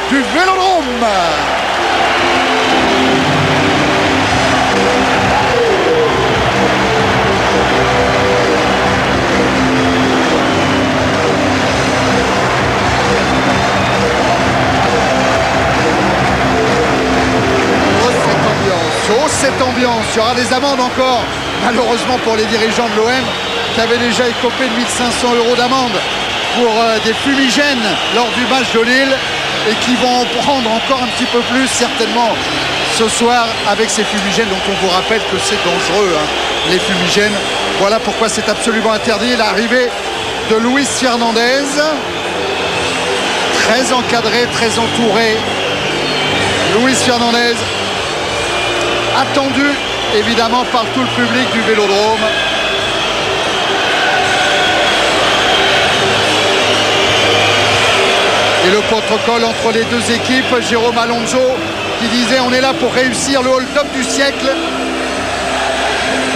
du Vélodrome. Cette ambiance, il y aura des amendes encore, malheureusement pour les dirigeants de l'OM qui avaient déjà écopé de 1 500 € d'amende pour des fumigènes lors du match de Lille et qui vont en prendre encore un petit peu plus certainement ce soir avec ces fumigènes dont on vous rappelle que c'est dangereux, hein, les fumigènes. Voilà pourquoi c'est absolument interdit. L'arrivée de Luis Fernandez, très encadré, très entouré. Luis Fernandez, attendu évidemment par tout le public du Vélodrome. Et le protocole entre les deux équipes, Jérôme Alonso qui disait on est là pour réussir le hold-up du siècle.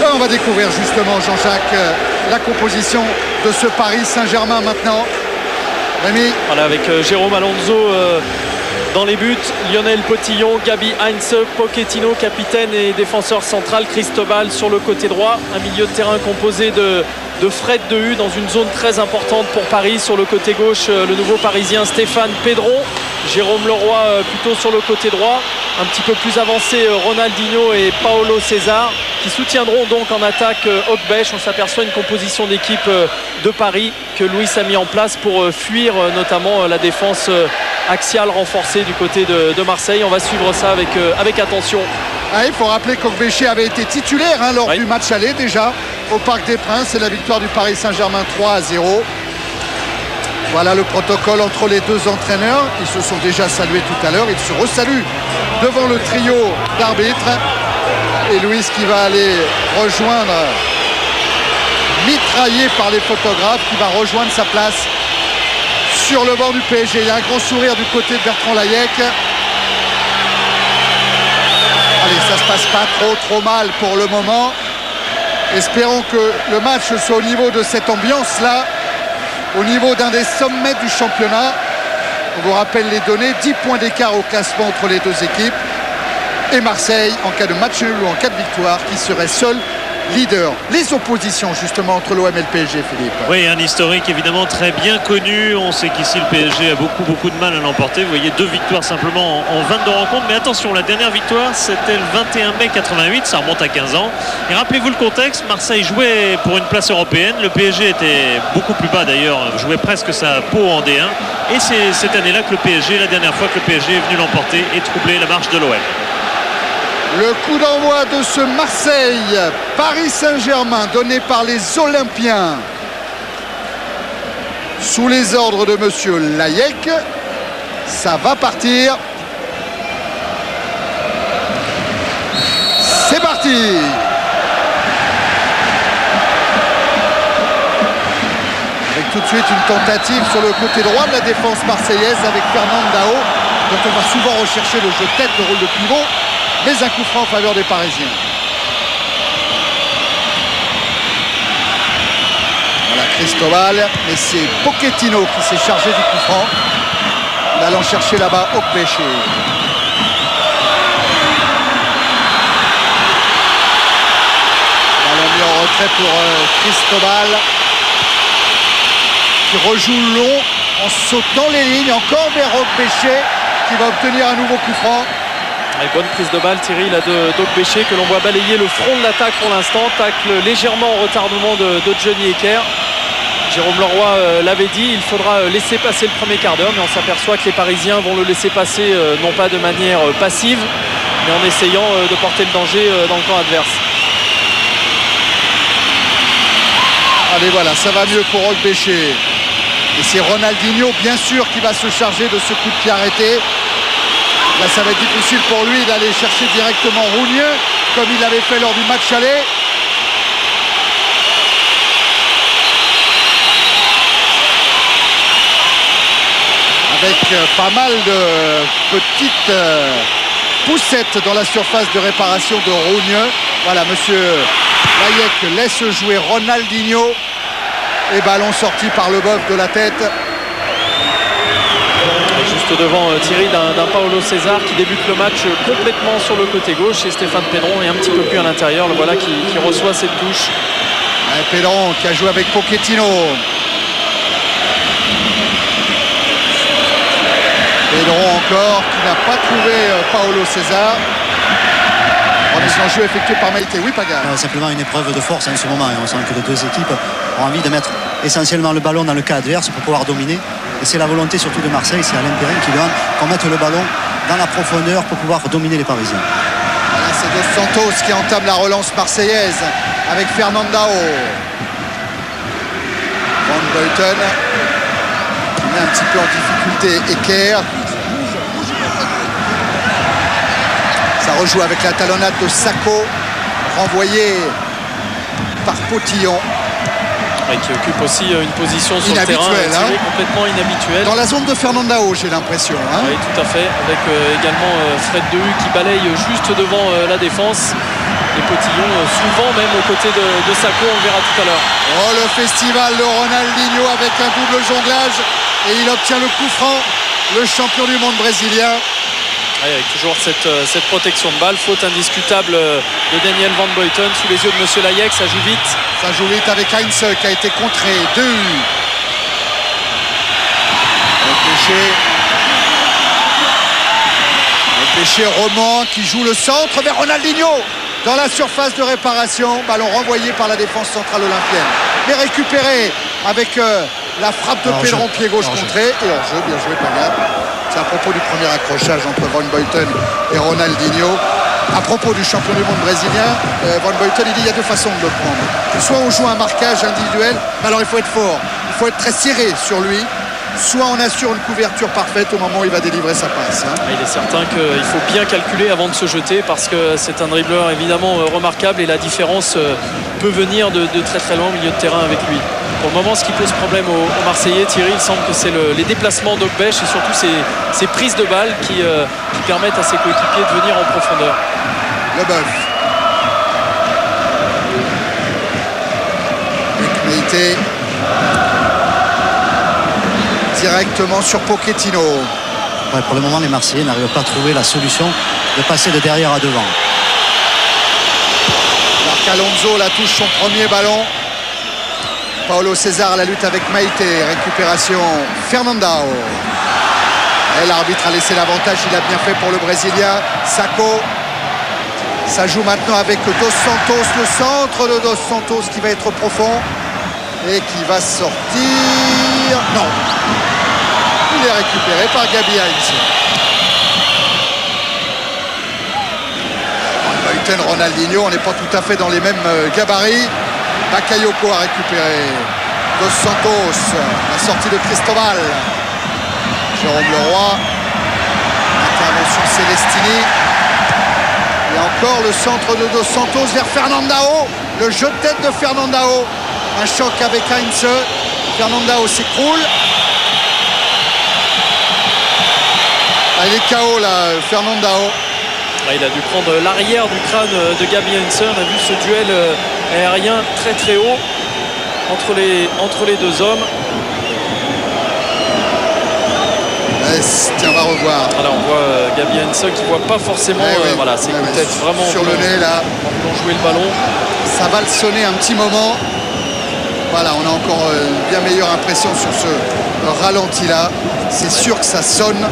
Là, on va découvrir justement, Jean-Jacques, la composition de ce Paris Saint-Germain maintenant. Rémi. Voilà, avec Jérôme Alonso dans les buts, Lionel Potillon, Gabi Heinze, Pochettino, capitaine et défenseur central, Cristobal sur le côté droit. Un milieu de terrain composé de Fred Dehu dans une zone très importante pour Paris. Sur le côté gauche, le nouveau parisien Stéphane Pedron. Jérôme Leroy plutôt sur le côté droit. Un petit peu plus avancé, Ronaldinho et Paolo César qui soutiendront donc en attaque Okbech. On s'aperçoit une composition d'équipe de Paris que Luis a mis en place pour fuir notamment la défense axiale renforcée du côté de Marseille. On va suivre ça avec attention. Ah, il faut rappeler qu'Okbech avait été titulaire lors du match aller déjà au Parc des Princes. C'est la victoire du Paris Saint-Germain 3-0. Voilà le protocole entre les deux entraîneurs. Ils se sont déjà salués tout à l'heure. Ils se resaluent devant le trio d'arbitres. Et Luis qui va aller rejoindre, mitraillé par les photographes, qui va rejoindre sa place sur le bord du PSG. Il y a un grand sourire du côté de Bertrand Layec. Allez, ça se passe pas trop mal pour le moment. Espérons que le match soit au niveau de cette ambiance-là, au niveau d'un des sommets du championnat. On vous rappelle les données, 10 points d'écart au classement entre les deux équipes. Et Marseille, en cas de match nul ou en cas de victoire, qui serait seul leader. Les oppositions justement entre l'OM et le PSG, Philippe. Oui, un historique évidemment très bien connu. On sait qu'ici le PSG a beaucoup de mal à l'emporter. Vous voyez, 2 victoires simplement en 22 rencontres. Mais attention, la dernière victoire c'était le 21 mai 88, ça remonte à 15 ans. Et rappelez-vous le contexte, Marseille jouait pour une place européenne. Le PSG était beaucoup plus bas d'ailleurs, jouait presque sa peau en D1. Et c'est cette année-là que le PSG, la dernière fois que le PSG est venu l'emporter et troubler la marche de l'OM. Le coup d'envoi de ce Marseille-Paris Saint-Germain donné par les Olympiens sous les ordres de monsieur Layec. Ça va partir. C'est parti. Avec tout de suite une tentative sur le côté droit de la défense marseillaise avec Fernand Dao, dont on va souvent rechercher le jeu de tête, le rôle de pivot. Mais un coup franc en faveur des Parisiens. Voilà Cristobal, mais c'est Pochettino qui s'est chargé du coup franc. En allant chercher là-bas Okbech. Ballon mis en retrait pour Cristobal, qui rejoue long en sautant les lignes, encore vers Okbech, qui va obtenir un nouveau coup franc. Et bonne prise de balle, Thierry, là d'Okbech, que l'on voit balayer le front de l'attaque pour l'instant. Tacle légèrement en retardement de Johnny Hekker. Jérôme Leroy l'avait dit, il faudra laisser passer le premier quart d'heure, mais on s'aperçoit que les Parisiens vont le laisser passer, non pas de manière passive, mais en essayant de porter le danger dans le camp adverse. Allez, voilà, ça va mieux pour Okbech. Et c'est Ronaldinho, bien sûr, qui va se charger de ce coup de pied arrêté. Là, ça va être difficile pour lui d'aller chercher directement Rougneux, comme il l'avait fait lors du match aller. Avec pas mal de petites poussettes dans la surface de réparation de Rougneux. Voilà, monsieur Layec laisse jouer Ronaldinho. Et ballon sorti par le boeuf de la tête. Juste devant Thierry d'un Paolo César qui débute le match complètement sur le côté gauche, et Stéphane Pedron est un petit peu plus à l'intérieur. Le voilà qui reçoit cette touche. Pedron qui a joué avec Pochettino. Pedron encore qui n'a pas trouvé Paolo César. Remise en jeu effectuée par Maïté. Oui, Paga. Simplement une épreuve de force en ce moment, et on sent que les deux équipes ont envie de mettre essentiellement le ballon dans le cas adverse pour pouvoir dominer, et c'est la volonté surtout de Marseille. C'est Alain Perrin qui demande qu'on mette le ballon dans la profondeur pour pouvoir dominer les Parisiens. Voilà, c'est Dos Santos qui entame la relance marseillaise avec Fernandao. Van Buiten qui met un petit peu en difficulté Eker. Ça rejoue avec la talonnade de Sacco, renvoyé par Potillon. Et qui occupe aussi une position sur le terrain complètement inhabituelle. Dans la zone de Fernandao, j'ai l'impression. Oui, tout à fait. Avec également Fred Dehu qui balaye juste devant la défense. Et Potillon souvent même aux côtés de Sacco, on le verra tout à l'heure. Oh, le festival de Ronaldinho avec un double jonglage. Et il obtient le coup franc, le champion du monde brésilien. Avec toujours cette protection de balle. Faute indiscutable de Daniel Van Buiten sous les yeux de Monsieur Layek. Ça joue vite. Ça joue vite avec Heinz qui a été contré. 2. Péché Roman qui joue le centre vers Ronaldinho dans la surface de réparation. Ballon renvoyé par la défense centrale olympienne. Mais récupéré avec la frappe de Pedron, pied gauche contré. Et hors jeu, bien joué Paga. C'est à propos du premier accrochage entre Van Buiten et Ronaldinho. À propos du champion du monde brésilien, Van Buiten, il dit il y a deux façons de le prendre. Soit on joue un marquage individuel, mais alors il faut être fort, il faut être très serré sur lui. Soit on assure une couverture parfaite au moment où il va délivrer sa passe. Il est certain qu'il faut bien calculer avant de se jeter, parce que c'est un dribbleur évidemment remarquable, et la différence peut venir de très très loin au milieu de terrain avec lui. Pour le moment, ce qui pose problème aux Marseillais, Thierry, il semble que c'est les déplacements d'Ogbèche et surtout ces prises de balles qui permettent à ses coéquipiers de venir en profondeur. Leboeuf. Meïté. Directement sur Pochettino. Ouais, pour le moment, les Marseillais n'arrivent pas à trouver la solution de passer de derrière à devant. Marc Alonso la touche, son premier ballon. Paolo César, la lutte avec Maïté. Récupération Fernandao. Et l'arbitre a laissé l'avantage, il a bien fait pour le Brésilien. Sacco. Ça joue maintenant avec Dos Santos, le centre de Dos Santos qui va être profond et qui va sortir. Non. Il est récupéré par Gabi Heinz. Van Buiten, Ronaldinho, on n'est pas tout à fait dans les mêmes gabarits. Bakayoko a récupéré. Dos Santos, la sortie de Cristobal. Jérôme Leroy. Intervention Celestini. Et encore le centre de Dos Santos vers Fernandao. Le jeu de tête de Fernandao. Un choc avec Heinz. Fernandao s'écroule. Ah, il est KO là, Fernandao. Il a dû prendre l'arrière du crâne de Gabi Heinz. On a vu ce duel aérien très très haut entre les deux hommes. Tiens, on va revoir. Alors on voit Gabi Heinz qui ne voit pas forcément voilà, c'est peut-être vraiment sur le nez là. En voulant jouer le ballon. Ça va le sonner un petit moment. Voilà, on a encore une bien meilleure impression sur ce ralenti là. C'est sûr que ça sonne.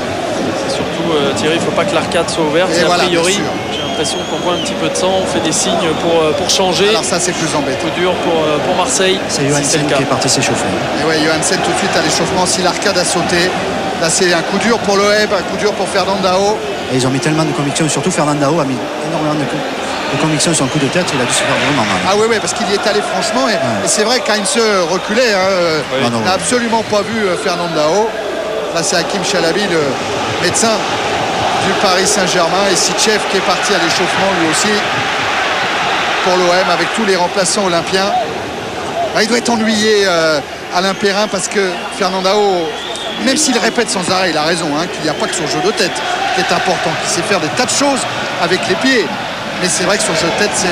C'est surtout Thierry, il ne faut pas que l'arcade soit ouverte. Et voilà, a priori, j'ai l'impression qu'on voit un petit peu de sang. On fait des signes pour changer. Alors ça c'est plus embêtant. Coup dur pour Marseille. C'est Johansen qui est parti s'échauffer. Et ouais, Johansen tout de suite à l'échauffement. Si l'arcade a sauté, là c'est un coup dur pour l'OM, un coup dur pour Fernandao. Et ils ont mis tellement de conviction, surtout Fernandao a mis énormément de conviction sur le coup de tête. Il a dû se faire vraiment mal. Ah oui, parce qu'il y est allé franchement. Et c'est vrai qu'Heinz reculait. Il n'a absolument pas vu Fernandao. Là c'est Hakim Chalabi, le médecin du Paris Saint-Germain, et Sitchev qui est parti à l'échauffement lui aussi pour l'OM avec tous les remplaçants olympiens. Il doit être ennuyé Alain Perrin, parce que Fernandao, même s'il répète sans arrêt, il a raison, qu'il n'y a pas que son jeu de tête qui est important, qu'il sait faire des tas de choses avec les pieds, mais c'est vrai que son jeu de tête c'est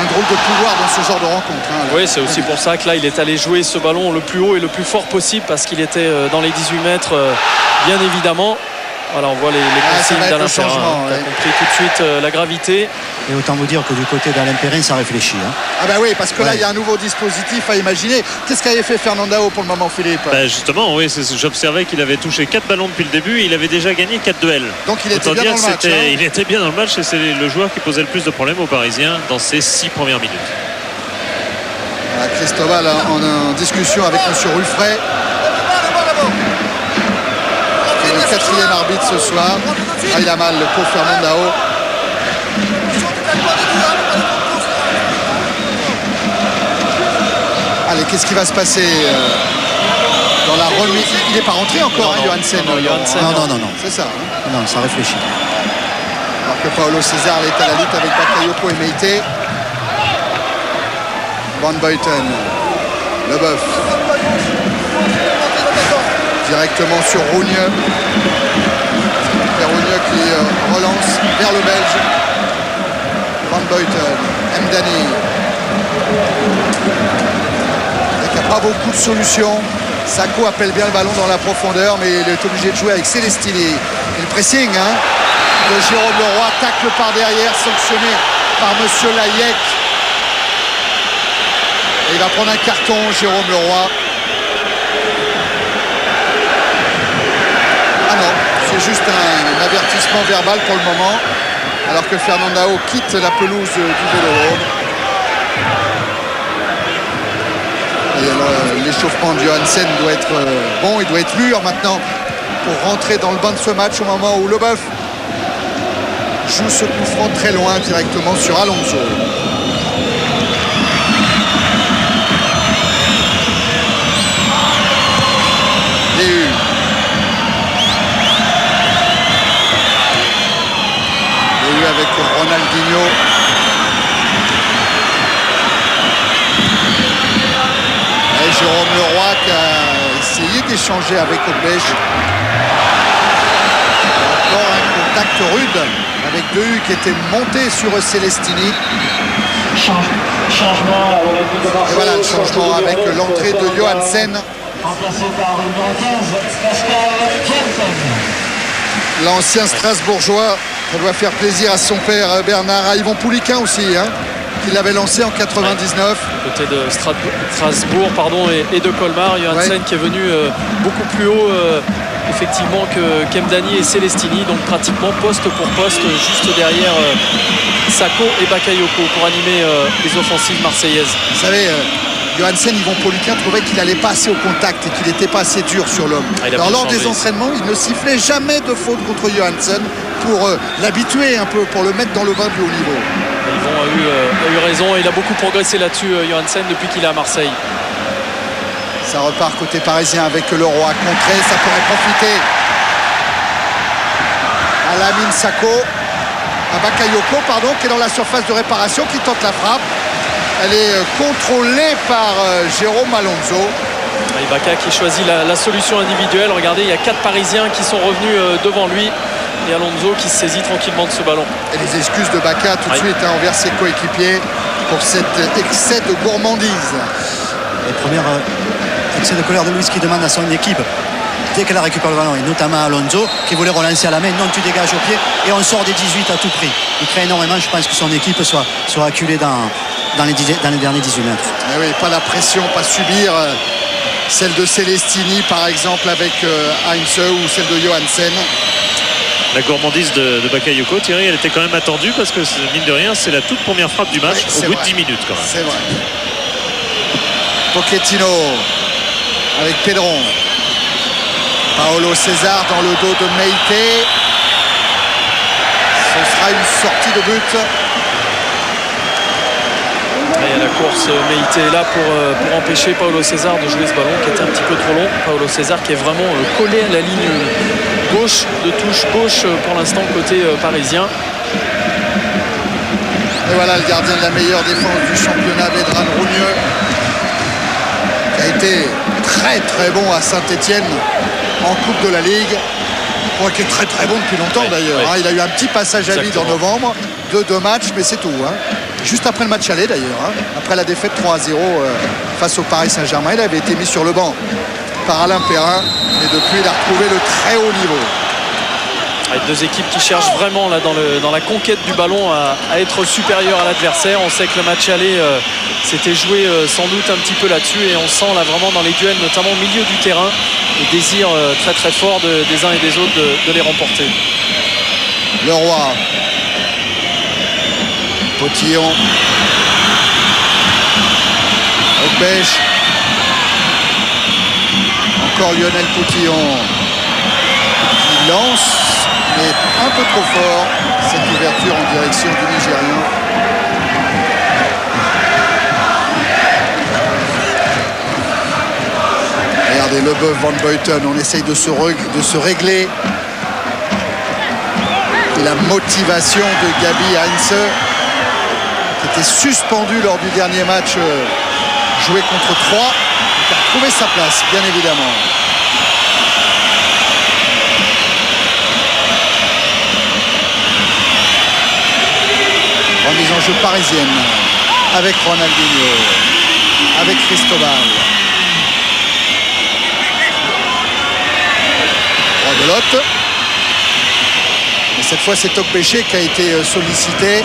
un drôle de pouvoir dans ce genre de rencontre. Hein. Oui, c'est aussi pour ça que là, il est allé jouer ce ballon le plus haut et le plus fort possible parce qu'il était dans les 18 mètres, bien évidemment. Voilà, on voit les consignes d'Alain Perrin. On a compris tout de suite la gravité. Et autant vous dire que du côté d'Alain Perrin, ça réfléchit. Hein. Ah bah oui, parce que là, il y a un nouveau dispositif à imaginer. Qu'est-ce qu'avait fait Fernandao pour le moment, Philippe? Justement, oui, j'observais qu'il avait touché 4 ballons depuis le début. Il avait déjà gagné 4 duels. Donc il était bien dans le match. Il était bien dans le match et c'est le joueur qui posait le plus de problèmes aux Parisiens dans ces 6 premières minutes. Voilà, Cristobal en discussion avec M. Ruffray. Le 4e arbitre ce soir. Ah, il a mal, le pauvre Fernandao. Allez, qu'est-ce qui va se passer dans la remise? Il n'est pas rentré encore, Johansen. Non. C'est ça. Hein. Non, ça réfléchit. Alors que Paulo César est à la lutte avec Bakayoko et Meite. Van Buiten. Leboeuf. Directement sur Rougneux. Rougneux qui relance vers le Belge. Van Buiten. Mdani. Il n'y a pas beaucoup de solutions. Sako appelle bien le ballon dans la profondeur, mais il est obligé de jouer avec Celestini. Et le pressing de Jérôme Leroy, tacle par derrière, sanctionné par Monsieur Layek. Et il va prendre un carton, Jérôme Leroy. Ah non, c'est juste un avertissement verbal pour le moment, alors que Fernandao quitte la pelouse du Vélodrome. L'échauffement de Johansen doit être bon, il doit être mûr maintenant pour rentrer dans le bain de ce match au moment où Leboeuf joue ce coup franc très loin directement sur Alonso. Avec Ronaldinho. Et Jérôme Leroy qui a essayé d'échanger avec Obèche. Encore un contact rude avec Dehu qui était monté sur Celestini. Changement. Et voilà le changement avec l'entrée de Johansen. Remplacé par le numéro 15, Pascal Jensen. L'ancien Strasbourgeois. Ça doit faire plaisir à son père Bernard, à Yvon Pouliquin aussi, qui l'avait lancé en 99. Côté de Strasbourg et de Colmar, Johansen qui est venu beaucoup plus haut effectivement que Kemdani et Celestini, donc pratiquement poste pour poste juste derrière Sako et Bakayoko pour animer les offensives marseillaises. Vous savez, Johansen, Yvon Pouliquin trouvait qu'il n'allait pas assez au contact et qu'il n'était pas assez dur sur l'homme. Alors lors des entraînements, il ne sifflait jamais de faute contre Johansen pour l'habituer un peu, pour le mettre dans le bain du haut niveau. Yvon a eu raison et il a beaucoup progressé là-dessus, Johansen, depuis qu'il est à Marseille. Ça repart côté parisien avec Leroy contré, ça pourrait profiter à Lamine Sako, à Bakayoko, qui est dans la surface de réparation, qui tente la frappe. Elle est contrôlée par Jérôme Alonso. Ibaka qui choisit la solution individuelle. Regardez, il y a 4 Parisiens qui sont revenus devant lui. Et Alonso qui se saisit tranquillement de ce ballon. Et les excuses de Baka tout de suite envers ses coéquipiers pour cet excès de gourmandise. Les premiers excès de colère de Luis qui demande à son équipe, dès qu'elle récupère le ballon, et notamment Alonso qui voulait relancer à la main, non, tu dégages au pied et on sort des 18 à tout prix. Il craint énormément, je pense que son équipe soit acculée dans les derniers 18 mètres. Mais oui, pas la pression, pas subir celle de Celestini par exemple avec Heinze ou celle de Johansen. La gourmandise de Bakayoko, Thierry, elle était quand même attendue parce que mine de rien, c'est la toute première frappe du match au bout de 10 minutes quand même. C'est vrai. Pochettino avec Pedron. Paulo César dans le dos de Meite. Ce sera une sortie de but. Et la course, Meite est là pour empêcher Paulo César de jouer ce ballon qui était un petit peu trop long. Paulo César qui est vraiment collé à la ligne gauche, de touche gauche pour l'instant côté parisien. Et voilà le gardien de la meilleure défense du championnat, Vedran Rougneux, qui a été très très bon à Saint-Etienne en Coupe de la Ligue. Qui est très très bon depuis longtemps d'ailleurs. Il a eu un petit passage à vide en novembre de 2 matchs, mais c'est tout. juste après le match aller d'ailleurs, hein, après la défaite 3-0 face au Paris Saint-Germain. Il avait été mis sur le banc par Alain Perrin, et depuis il a retrouvé le très haut niveau. Avec deux équipes qui cherchent vraiment là, dans la conquête du ballon à être supérieures à l'adversaire. On sait que le match aller s'était joué sans doute un petit peu là-dessus, et on sent là vraiment dans les duels, notamment au milieu du terrain, le désir très très fort des uns et des autres de les remporter. Le Roi, Potillon, Ogbèche, encore Lionel Potillon qui lance, mais un peu trop fort, cette ouverture en direction du Nigérian. Regardez Leboeuf, Van Buiten, on essaye de se régler. Et la motivation de Gabi Heinze, qui était suspendu lors du dernier match joué contre Troyes, qui a retrouvé sa place, bien évidemment. Remise en jeu parisienne avec Ronaldinho, avec Cristobal. Rebelote. Et cette fois, c'est Tokpéché qui a été sollicité.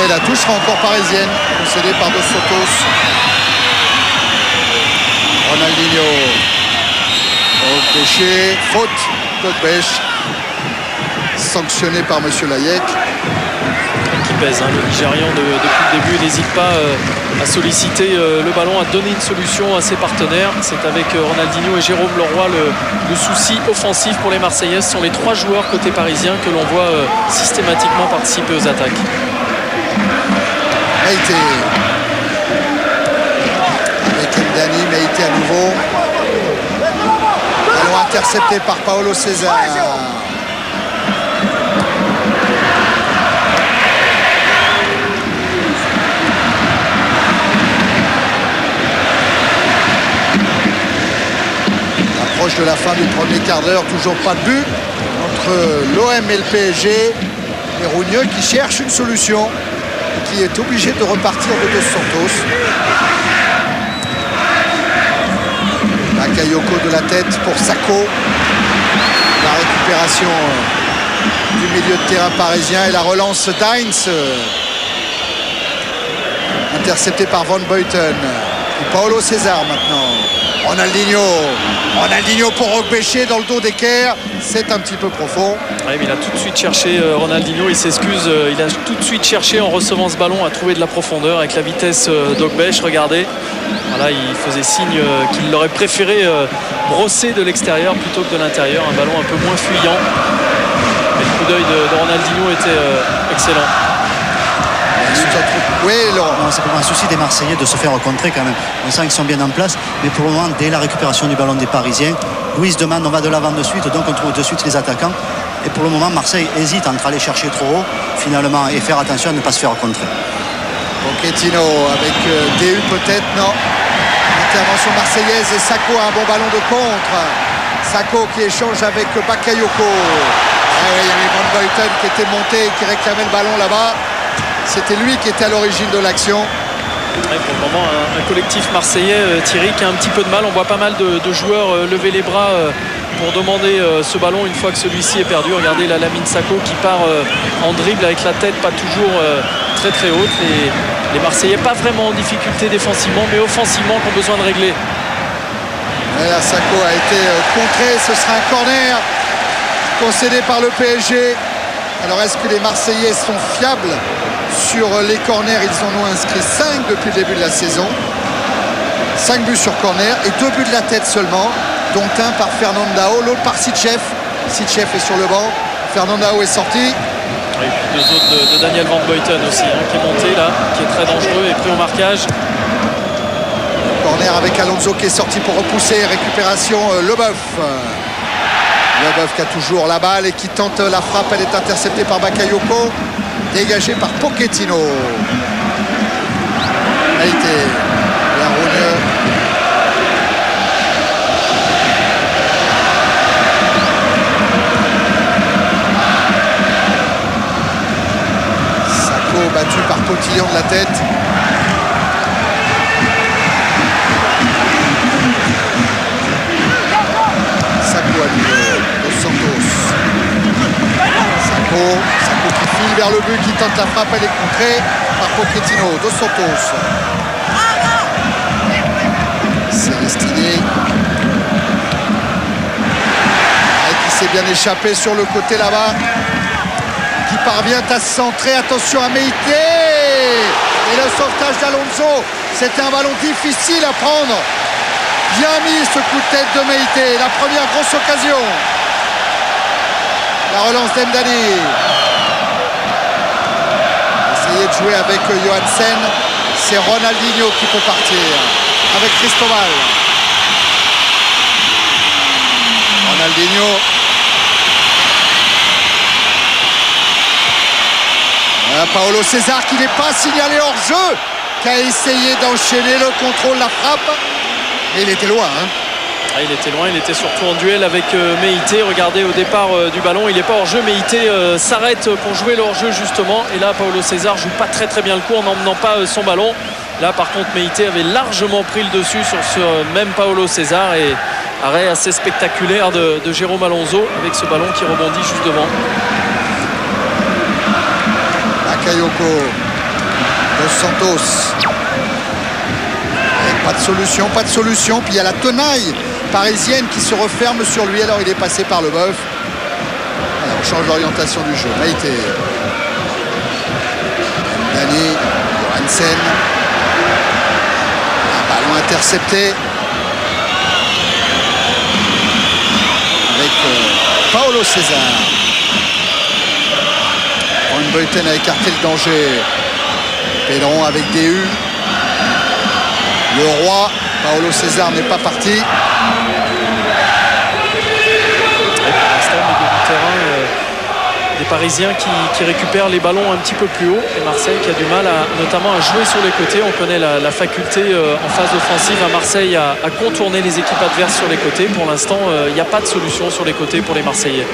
Et la touche sera encore parisienne, concédée par Dos Santos. Ronaldinho. Tokpéché, faute. Tokpéché. Sanctionné par M. Layek. Qui pèse, hein, le Nigérian depuis le début n'hésite pas à solliciter le ballon, à donner une solution à ses partenaires. C'est avec Ronaldinho et Jérôme Leroy le souci offensif pour les Marseillais. Ce sont les trois joueurs côté parisien que l'on voit systématiquement participer aux attaques. Meïté avec Ndani, Meïté à nouveau. Ballon intercepté par Paolo César. Approche de la fin du premier quart d'heure, toujours pas de but entre l'OM et le PSG. Et Rougneux qui cherche une solution, qui est obligé de repartir de Dos Santos. Bakayoko de la tête pour Sako. La récupération du milieu de terrain parisien et la relance d'Heinz. Intercepté par Van Buiten. Et Paolo César maintenant. Ronaldinho pour Ogbèche dans le dos d'Eker. C'est un petit peu profond. Ouais, mais il a tout de suite cherché, Ronaldinho, il s'excuse, il a tout de suite cherché en recevant ce ballon à trouver de la profondeur avec la vitesse d'Ogbèche. Regardez, voilà, il faisait signe qu'il aurait préféré brosser de l'extérieur plutôt que de l'intérieur, un ballon un peu moins fuyant. Mais le coup d'œil de Ronaldinho était excellent. Oui, Laurent. C'est pour un souci des Marseillais de se faire contrer quand même. On sent qu'ils sont bien en place, mais pour le moment, dès la récupération du ballon des Parisiens, Louis demande on va de l'avant de suite, donc on trouve de suite les attaquants. Et pour le moment, Marseille hésite entre aller chercher trop haut, finalement, et faire attention à ne pas se faire contrer. Pochettino avec DU peut-être, non. Intervention marseillaise et Sako a un bon ballon de contre. Sako qui échange avec Bakayoko. Il y avait Van Buiten qui était monté et qui réclamait le ballon là-bas. C'était lui qui était à l'origine de l'action. Ouais, pour le moment, un collectif marseillais, Thierry, qui a un petit peu de mal. On voit pas mal de joueurs lever les bras pour demander ce ballon une fois que celui-ci est perdu. Regardez la Lamine Sako qui part en dribble avec la tête pas toujours très très haute. Les Marseillais pas vraiment en difficulté défensivement, mais offensivement qui ont besoin de régler. Et là, Sako a été contré. Ce sera un corner concédé par le PSG. Alors est-ce que les Marseillais sont fiables sur les corners? Ils en ont inscrit 5 depuis le début de la saison. 5 buts sur corner et 2 buts de la tête seulement, dont un par Fernandao, l'autre par Sitchef. Sitchef est sur le banc, Fernandao est sorti. Et puis 2 autres de Daniel Van Buiten aussi, hein, qui est monté là, qui est très dangereux et pris au marquage. Corner avec Alonso qui est sorti pour repousser. Récupération Leboeuf. Leboeuf qui a toujours la balle et qui tente la frappe. Elle est interceptée par Bakayoko. Dégagée par Pochettino. Meïté. La Rougneux. Sako battu par Potillon de la tête. Sacco à nouveau. Dos Santos. Sacco qui file vers le but, qui tente la frappe, elle est contrée par Pochettino. Dos Santos. Celestini. Qui s'est bien échappé sur le côté là-bas. Qui parvient à se centrer. Attention à Meïté. Et le sauvetage d'Alonso. C'était un ballon difficile à prendre. Bien mis ce coup de tête de Meïté. La première grosse occasion. La relance d'Emdani. Essayer de jouer avec Johansen. C'est Ronaldinho qui peut partir. Avec Cristobal. Ronaldinho. Paolo César qui n'est pas signalé hors jeu, qui a essayé d'enchaîner le contrôle, la frappe. Mais il était loin. Il était loin, il était surtout en duel avec Meïté. Regardez au départ du ballon, il n'est pas hors jeu. Meïté s'arrête pour jouer le hors jeu justement. Et là, Paolo César joue pas très bien le coup en n'emmenant pas son ballon. Là, par contre, Meïté avait largement pris le dessus sur ce même Paolo César. Et arrêt assez spectaculaire de Jérôme Alonso avec ce ballon qui rebondit juste devant. Bakayoko, Dos Santos. Pas de solution. Puis il y a la tenaille parisienne qui se referme sur lui. Alors il est passé par le Boeuf. Alors on change l'orientation du jeu. Meïté. Dani, Johansen. Un ballon intercepté. Avec Paolo César. Van Buiten a écarté le danger. Pedron avec DU. Le roi, Paolo César n'est pas parti. Et pour l'instant, au milieu du terrain, des Parisiens qui récupèrent les ballons un petit peu plus haut. Et Marseille qui a du mal notamment à jouer sur les côtés. On connaît la faculté en phase offensive à Marseille à contourner les équipes adverses sur les côtés. Pour l'instant, il n'y a pas de solution sur les côtés pour les Marseillais.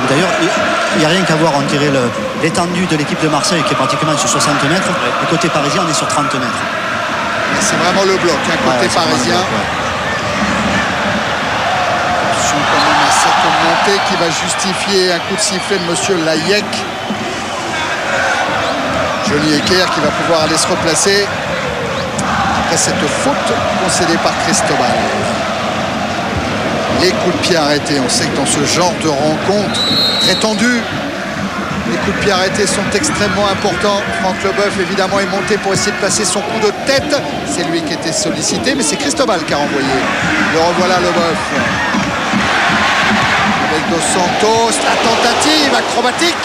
D'ailleurs, il n'y a rien qu'à voir, on dirait l'étendue de l'équipe de Marseille qui est pratiquement sur 60 mètres. Ouais. Le côté parisien, on est sur 30 mètres. C'est vraiment le bloc, côté parisien. Attention quand même à cette montée qui va justifier un coup de sifflet de monsieur Layek. Joli équerre qui va pouvoir aller se replacer après cette faute concédée par Cristobal. Les coups de pied arrêtés, on sait que dans ce genre de rencontre très tendue, les coups de pied arrêtés sont extrêmement importants. Franck Leboeuf évidemment est monté pour essayer de placer son coup de tête. C'est lui qui était sollicité, mais c'est Cristobal qui a renvoyé. Le revoilà Leboeuf. Avec Dos Santos, la tentative acrobatique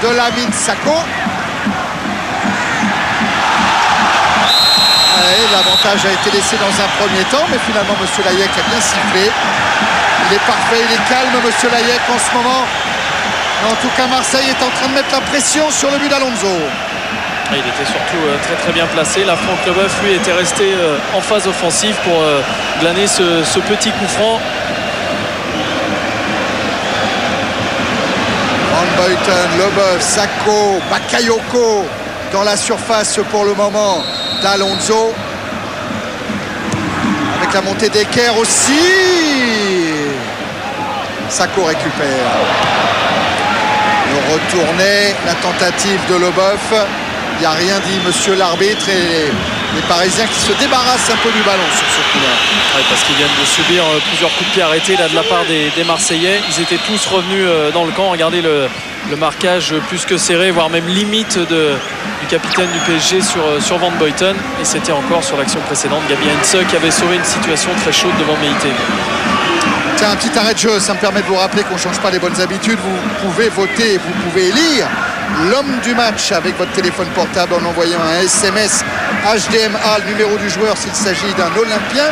de Lamine Sacco. L'avantage a été laissé dans un premier temps, mais finalement monsieur Layek a bien sifflé. Il est parfait, il est calme monsieur Layek en ce moment. En tout cas, Marseille est en train de mettre la pression sur le but d'Alonso. Il était surtout très bien placé. Là, Franck Leboeuf, lui, était resté en phase offensive pour glaner ce petit coup franc. Van Buiten, Leboeuf, Sacco, Bakayoko dans la surface pour le moment d'Alonso. Avec la montée d'Eker aussi. Sacco récupère. Le retourné, la tentative de Leboeuf. Il n'y a rien dit, monsieur l'arbitre, et les Parisiens qui se débarrassent un peu du ballon sur ce coup-là. Ouais, parce qu'ils viennent de subir plusieurs coups de pied arrêtés là, de la part des Marseillais. Ils étaient tous revenus dans le camp. Regardez le marquage plus que serré, voire même limite du capitaine du PSG sur Van Buiten. Et c'était encore sur l'action précédente, Gabi Heinze qui avait sauvé une situation très chaude devant Meïté. Tiens, un petit arrêt de jeu, ça me permet de vous rappeler qu'on ne change pas les bonnes habitudes. Vous pouvez voter, vous pouvez élire l'homme du match avec votre téléphone portable en envoyant un SMS HDMA, le numéro du joueur s'il s'agit d'un Olympien,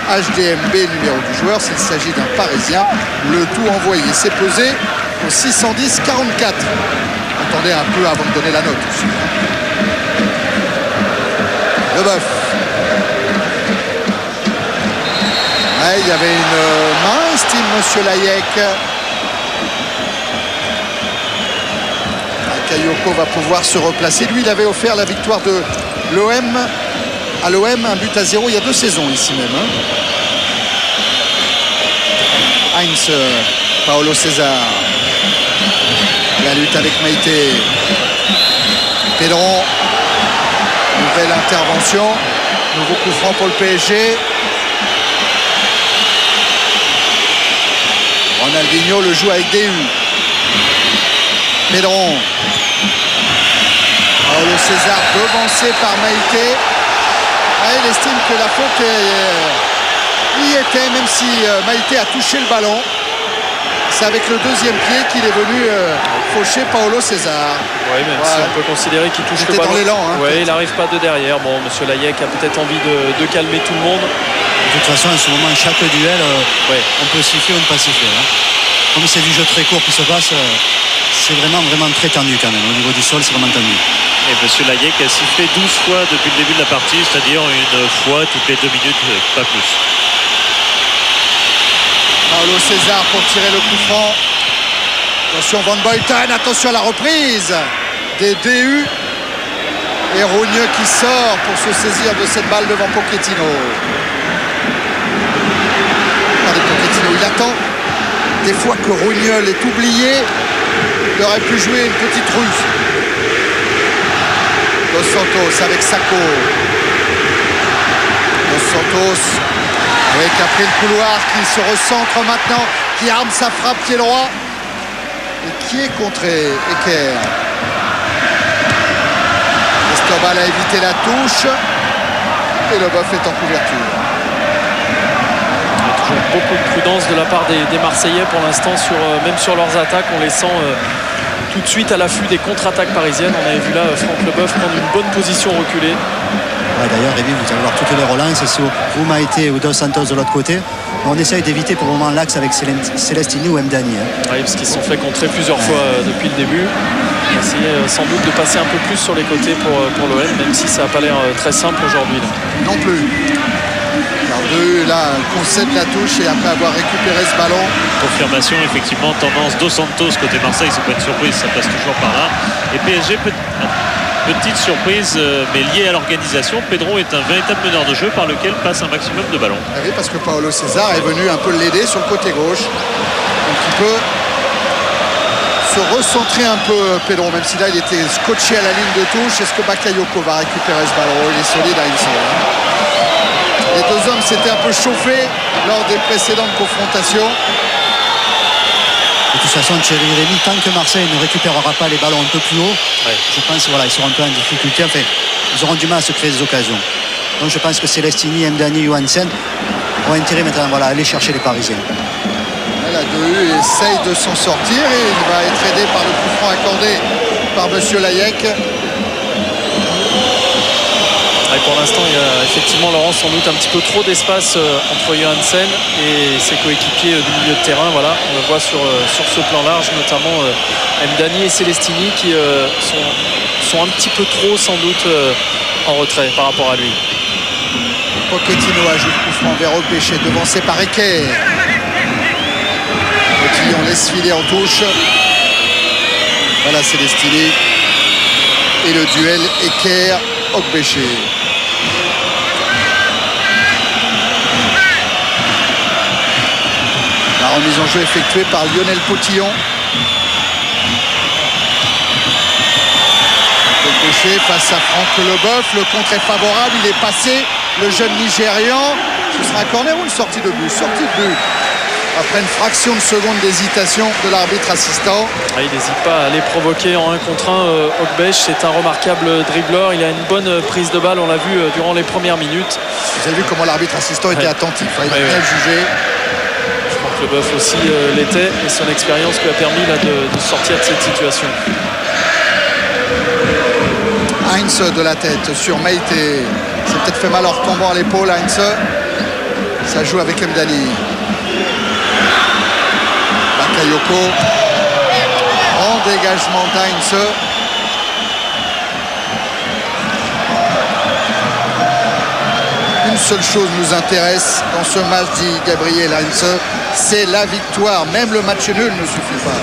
HDMB, numéro du joueur s'il s'agit d'un Parisien. Le tout envoyé, c'est pesé au 610 44. Attendez un peu avant de donner la note aussi. Leboeuf. Ouais, il y avait une main, estime monsieur Layek. Bakayoko va pouvoir se replacer. Lui, il avait offert la victoire de l'OM à l'OM, 1-0 il y a 2 saisons ici même. Heinz, Paolo César. La lutte avec Maïté. Pedron. Nouvelle intervention. Nouveau coup franc pour le PSG. Ronaldinho le joue avec DU. Pedron. Paolo César devancé par Maïté. Il estime que la faute y était, même si Maïté a touché le ballon. C'est avec le deuxième pied qu'il est venu faucher Paolo César. Oui, même si on peut considérer qu'il touche le ballon. Dans l'élan, hein, oui, il n'arrive pas de derrière. Bon, monsieur Layek a peut-être envie de calmer tout le monde. De toute façon, en ce moment, chaque duel, on peut siffler ou ne pas siffler. Comme c'est du jeu très court qui se passe, c'est vraiment très tendu quand même. Au niveau du sol, c'est vraiment tendu. Et monsieur Layek a sifflé 12 fois depuis le début de la partie, c'est-à-dire une fois toutes les 2 minutes, pas plus. Paolo César pour tirer le coup franc. Attention Van Buiten, attention à la reprise des DU. Et Rougneux qui sort pour se saisir de cette balle devant Pochettino. Regardez Pochettino, il attend. Des fois que Rougneux est oublié, il aurait pu jouer une petite ruse. Dos Santos avec Sacco. Dos Santos. Oui, qui a pris le couloir, qui se recentre maintenant, qui arme sa frappe pied droit et qui est contré. Eker. Cristobal a évité la touche et le Boeuf est en couverture. Il y a toujours beaucoup de prudence de la part des Marseillais pour l'instant, même sur leurs attaques. On les sent tout de suite à l'affût des contre-attaques parisiennes. On avait vu là Franck Leboeuf prendre une bonne position reculée. D'ailleurs, Rémi, vous allez voir toutes les relances, c'est ou Maïté ou Dos Santos de l'autre côté. On essaye d'éviter pour le moment l'axe avec Celestini ou Mdani. Oui, parce qu'ils se sont fait contrer plusieurs fois depuis le début. On va essayer sans doute de passer un peu plus sur les côtés pour l'OM, même si ça n'a pas l'air très simple aujourd'hui. Non plus. Car là, concède la touche et après avoir récupéré ce ballon. Confirmation, effectivement, tendance Dos Santos côté Marseille, c'est pas une surprise, ça passe toujours par là. Et PSG petite surprise, mais liée à l'organisation. Pedro est un véritable meneur de jeu par lequel passe un maximum de ballons. Oui, parce que Paolo César est venu un peu l'aider sur le côté gauche. Donc il peut se recentrer un peu Pedro, même si là il était scotché à la ligne de touche. Est-ce que Bakayoko va récupérer ce ballon? Il est solide à une seule. Les deux hommes s'étaient un peu chauffés lors des précédentes confrontations. De toute façon, Thierry Rémy, tant que Marseille ne récupérera pas les ballons un peu plus haut, je pense qu'ils seront un peu en difficulté. Enfin, ils auront du mal à se créer des occasions. Donc je pense que Celestini, Mdani, Johansen ont intérêt maintenant à aller chercher les Parisiens. La 2U essaye de s'en sortir et il va être aidé par le coup franc accordé par monsieur Layek. Et pour l'instant, il y a effectivement, Laurent, sans doute un petit peu trop d'espace entre Johansen et ses coéquipiers du milieu de terrain. Voilà, on le voit sur ce plan large, notamment Mdani et Celestini qui sont un petit peu trop, sans doute, en retrait par rapport à lui. Pochettino ajoute coup franc vers Opéché, devancé par Eker. On laisse filer en touche. Voilà Celestini. Et le duel Eker-Okbéché. La remise en jeu effectuée par Lionel Potillon. Okbéché face à Franck Leboeuf. Le contre est favorable. Il est passé. Le jeune Nigérian. Ce sera un corner ou une sortie de but? Sortie de but. Après une fraction de seconde d'hésitation de l'arbitre assistant. Il n'hésite pas à aller provoquer en 1 contre 1 Okbéch. C'est un remarquable dribbleur. Il a une bonne prise de balle, on l'a vu durant les premières minutes. Vous avez vu comment l'arbitre assistant était attentif. Il a bien jugé. Je crois que Leboeuf aussi l'était et son expérience lui a permis là, de sortir de cette situation. Heinz de la tête sur Maïté. C'est peut-être fait mal en retombant à l'épaule, Heinz. Ça joue avec Mdani. Bakayoko. En dégagement d'Heinz. Une seule chose nous intéresse dans ce match, dit Gabriel Heinz, c'est la victoire. Même le match nul ne suffit pas.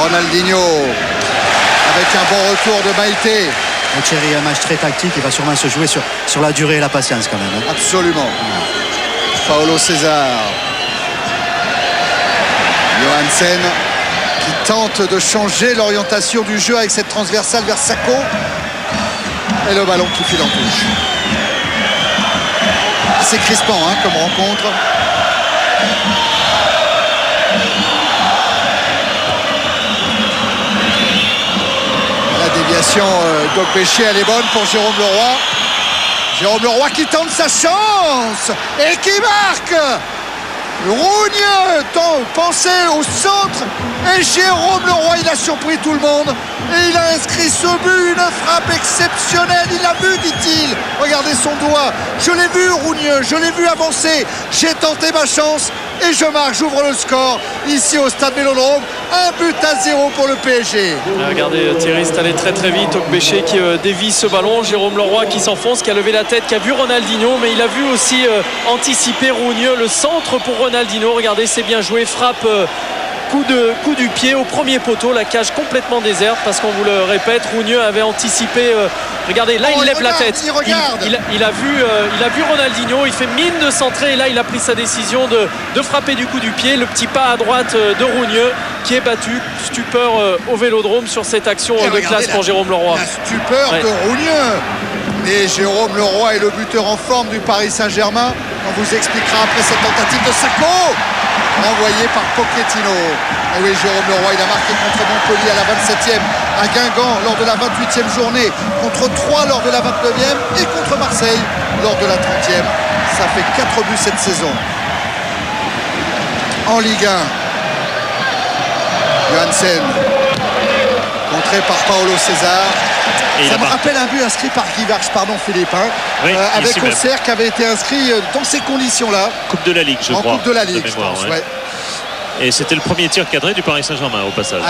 Ronaldinho. avec un bon retour de Maïté. Et Thierry, un match très tactique, il va sûrement se jouer sur la durée et la patience quand même. Absolument. Paolo César. Johansen qui tente de changer l'orientation du jeu avec cette transversale vers Sacco. Et le ballon qui file en touche. C'est crispant comme rencontre. La déviation d'Okbéché, elle est bonne pour Jérôme Leroy. Jérôme Leroy qui tente sa chance et qui marque. Rougneux pensait au centre et Jérôme Leroy, il a surpris tout le monde et il a inscrit ce but, une frappe exceptionnelle. Il l'a vu, dit-il. Regardez son doigt. Je l'ai vu, Rougneux, je l'ai vu avancer. J'ai tenté ma chance et je marque, j'ouvre le score ici au Stade Vélodrome. 1-0 pour le PSG. Regardez, Thierry, c'est allé très très vite. Okbéché qui dévie ce ballon. Jérôme Leroy qui s'enfonce, qui a levé la tête, qui a vu Ronaldinho, mais il a vu aussi anticiper Rougneux. Le centre pour Ronaldinho. Regardez, c'est bien joué. Frappe. Coup du pied au premier poteau, la cage complètement déserte parce qu'on vous le répète, Rougneux avait anticipé. Regardez, là il lève la tête. Il a vu Ronaldinho, il fait mine de centrer et là il a pris sa décision de frapper du coup du pied. Le petit pas à droite de Rougneux qui est battu. Stupeur au Vélodrome sur cette action de classe pour Jérôme Leroy. La stupeur de Rougneux. Et Jérôme Leroy est le buteur en forme du Paris Saint-Germain. On vous expliquera après cette tentative de Sacco. Envoyé par Pochettino. Et oui, Jérôme Leroy, il a marqué contre Montpellier à la 27e, à Guingamp lors de la 28e journée, contre Troyes lors de la 29e et contre Marseille lors de la 30e. Ça fait 4 buts cette saison. En Ligue 1, Johansen, contré par Paolo César. Ça me rappelle un but inscrit par Guy Varche, pardon Philippe, oui, avec Auxerre qui avait été inscrit dans ces conditions-là. Coupe de la Ligue, je crois. En Coupe de la Ligue, je pense, ouais. Et c'était le premier tir cadré du Paris Saint-Germain au passage.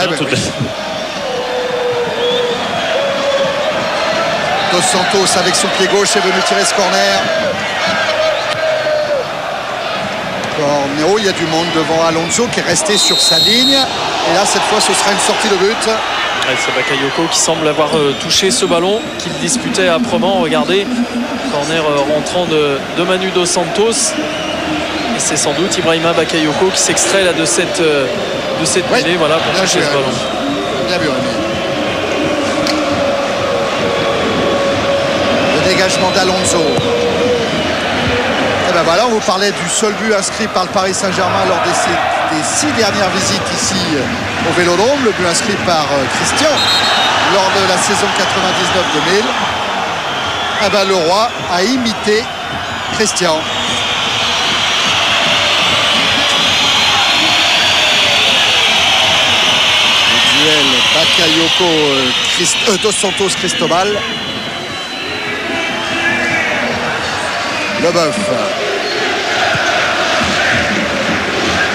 Dos Santos avec son pied gauche est venu tirer ce corner. Il y a du monde devant Alonso qui est resté sur sa ligne. Et là, cette fois, ce sera une sortie de but. C'est Bakayoko qui semble avoir touché ce ballon qu'il disputait âprement. Regardez, corner rentrant de Manu Dos Santos. Et c'est sans doute Ibrahima Bakayoko qui s'extrait là de cette mêlée, voilà, pour toucher ce ballon. Bien vu, Rémi. Le dégagement d'Alonso. Et ben voilà, on vous parlait du seul but inscrit par le Paris Saint-Germain lors des 6 dernières visites ici au Vélodrome. Le but inscrit par Christian lors de la saison 99-2000. Et ben Leroy a imité Christian. Le duel Bakayoko Dos Santos Cristobal. Leboeuf.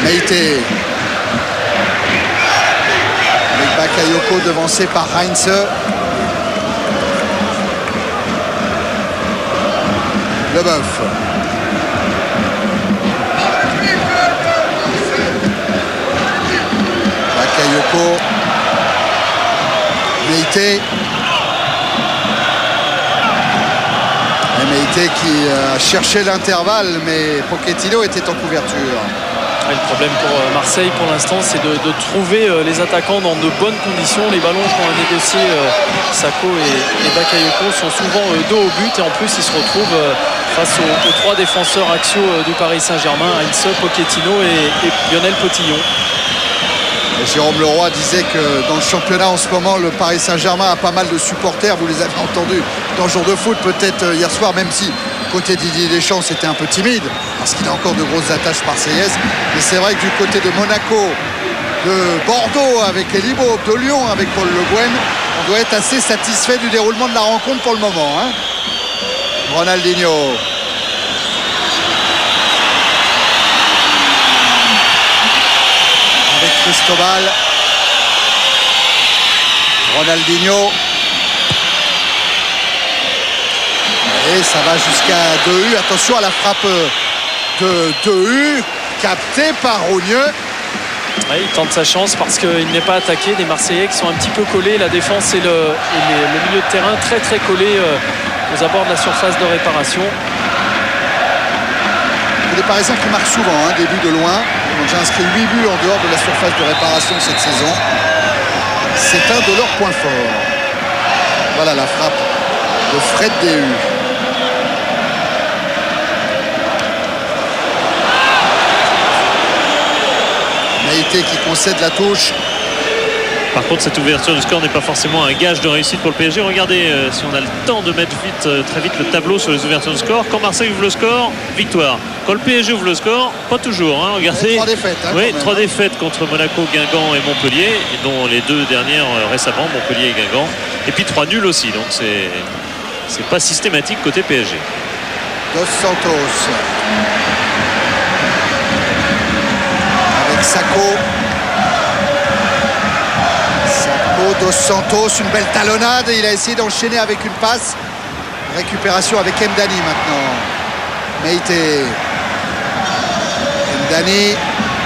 Meïté. Avec Bakayoko devancé par Heinze. Leboeuf. Bakayoko. Meïté. Meïté qui a cherché l'intervalle, mais Pochettino était en couverture. Le problème pour Marseille pour l'instant, c'est de trouver les attaquants dans de bonnes conditions. Les ballons qu'on a négociés, Sacco et Bakayoko sont souvent dos au but et en plus ils se retrouvent face aux 3 défenseurs axiaux du Paris Saint-Germain, Heinze, Pochettino et Lionel Potillon. Et Jérôme Leroy disait que dans le championnat en ce moment, le Paris Saint-Germain a pas mal de supporters. Vous les avez entendus dans le jour de foot, peut-être hier soir, même si côté Didier Deschamps c'était un peu timide parce qu'il a encore de grosses attaches marseillaises. Mais c'est vrai que du côté de Monaco, de Bordeaux avec Elie Bob, de Lyon avec Paul Le Guen, on doit être assez satisfait du déroulement de la rencontre pour le moment. Ronaldinho. Avec Cristobal. Ronaldinho. Et ça va jusqu'à Dehu. Attention à la frappe de Dehu, captée par Rougneux. Ouais, il tente sa chance parce qu'il n'est pas attaqué. Des Marseillais qui sont un petit peu collés. La défense et le milieu de terrain très très collés aux abords de la surface de réparation. Les Parisiens qui marquent souvent, des buts de loin. Ils ont déjà inscrit 8 buts en dehors de la surface de réparation cette saison. C'est un de leurs points forts. Voilà la frappe de Fred Déhu. Maïté qui concède la touche. Par contre, cette ouverture du score n'est pas forcément un gage de réussite pour le PSG. Regardez si on a le temps de mettre très vite le tableau sur les ouvertures de score. Quand Marseille ouvre le score, victoire. Quand le PSG ouvre le score, pas toujours. Regardez. 3 défaites. Oui, 3 défaites contre Monaco, Guingamp et Montpellier, et dont les 2 dernières récemment, Montpellier et Guingamp. Et puis 3 nuls aussi. Donc c'est pas systématique côté PSG. Dos Santos. Avec Sakho. Dos Santos, une belle talonnade. Il a essayé d'enchaîner avec une passe. Récupération avec Mdani maintenant. Maïté. Mdani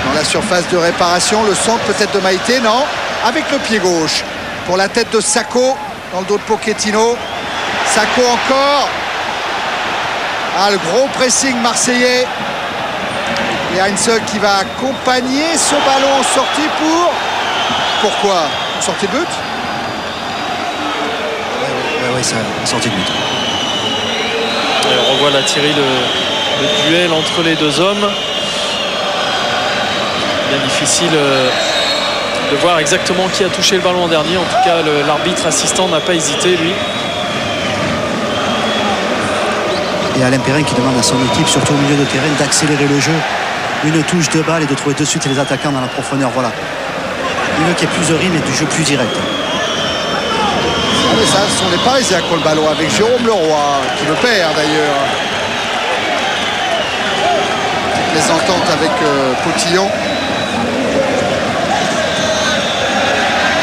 dans la surface de réparation. Le centre peut-être de Maïté, non. Avec le pied gauche. Pour la tête de Sakho dans le dos de Pochettino. Sakho encore. Le gros pressing marseillais. Et Heinze qui va accompagner ce ballon en sortie pour... Pourquoi ? Sortie de but? Oui, c'est une sortie de but. Et on revoit là Thierry le duel entre les deux hommes. Bien difficile de voir exactement qui a touché le ballon en dernier. En tout cas, l'arbitre assistant n'a pas hésité, lui. Et Alain Perrin qui demande à son équipe, surtout au milieu de terrain, d'accélérer le jeu. Une touche de balle et de trouver de suite les attaquants dans la profondeur. Voilà. Il veut qu'il y ait plus de rythme et du jeu plus direct. Mais ça, ce sont les Parisiens qui ont le ballon avec Jérôme Leroy, qui le perd d'ailleurs. Les ententes avec Potillon.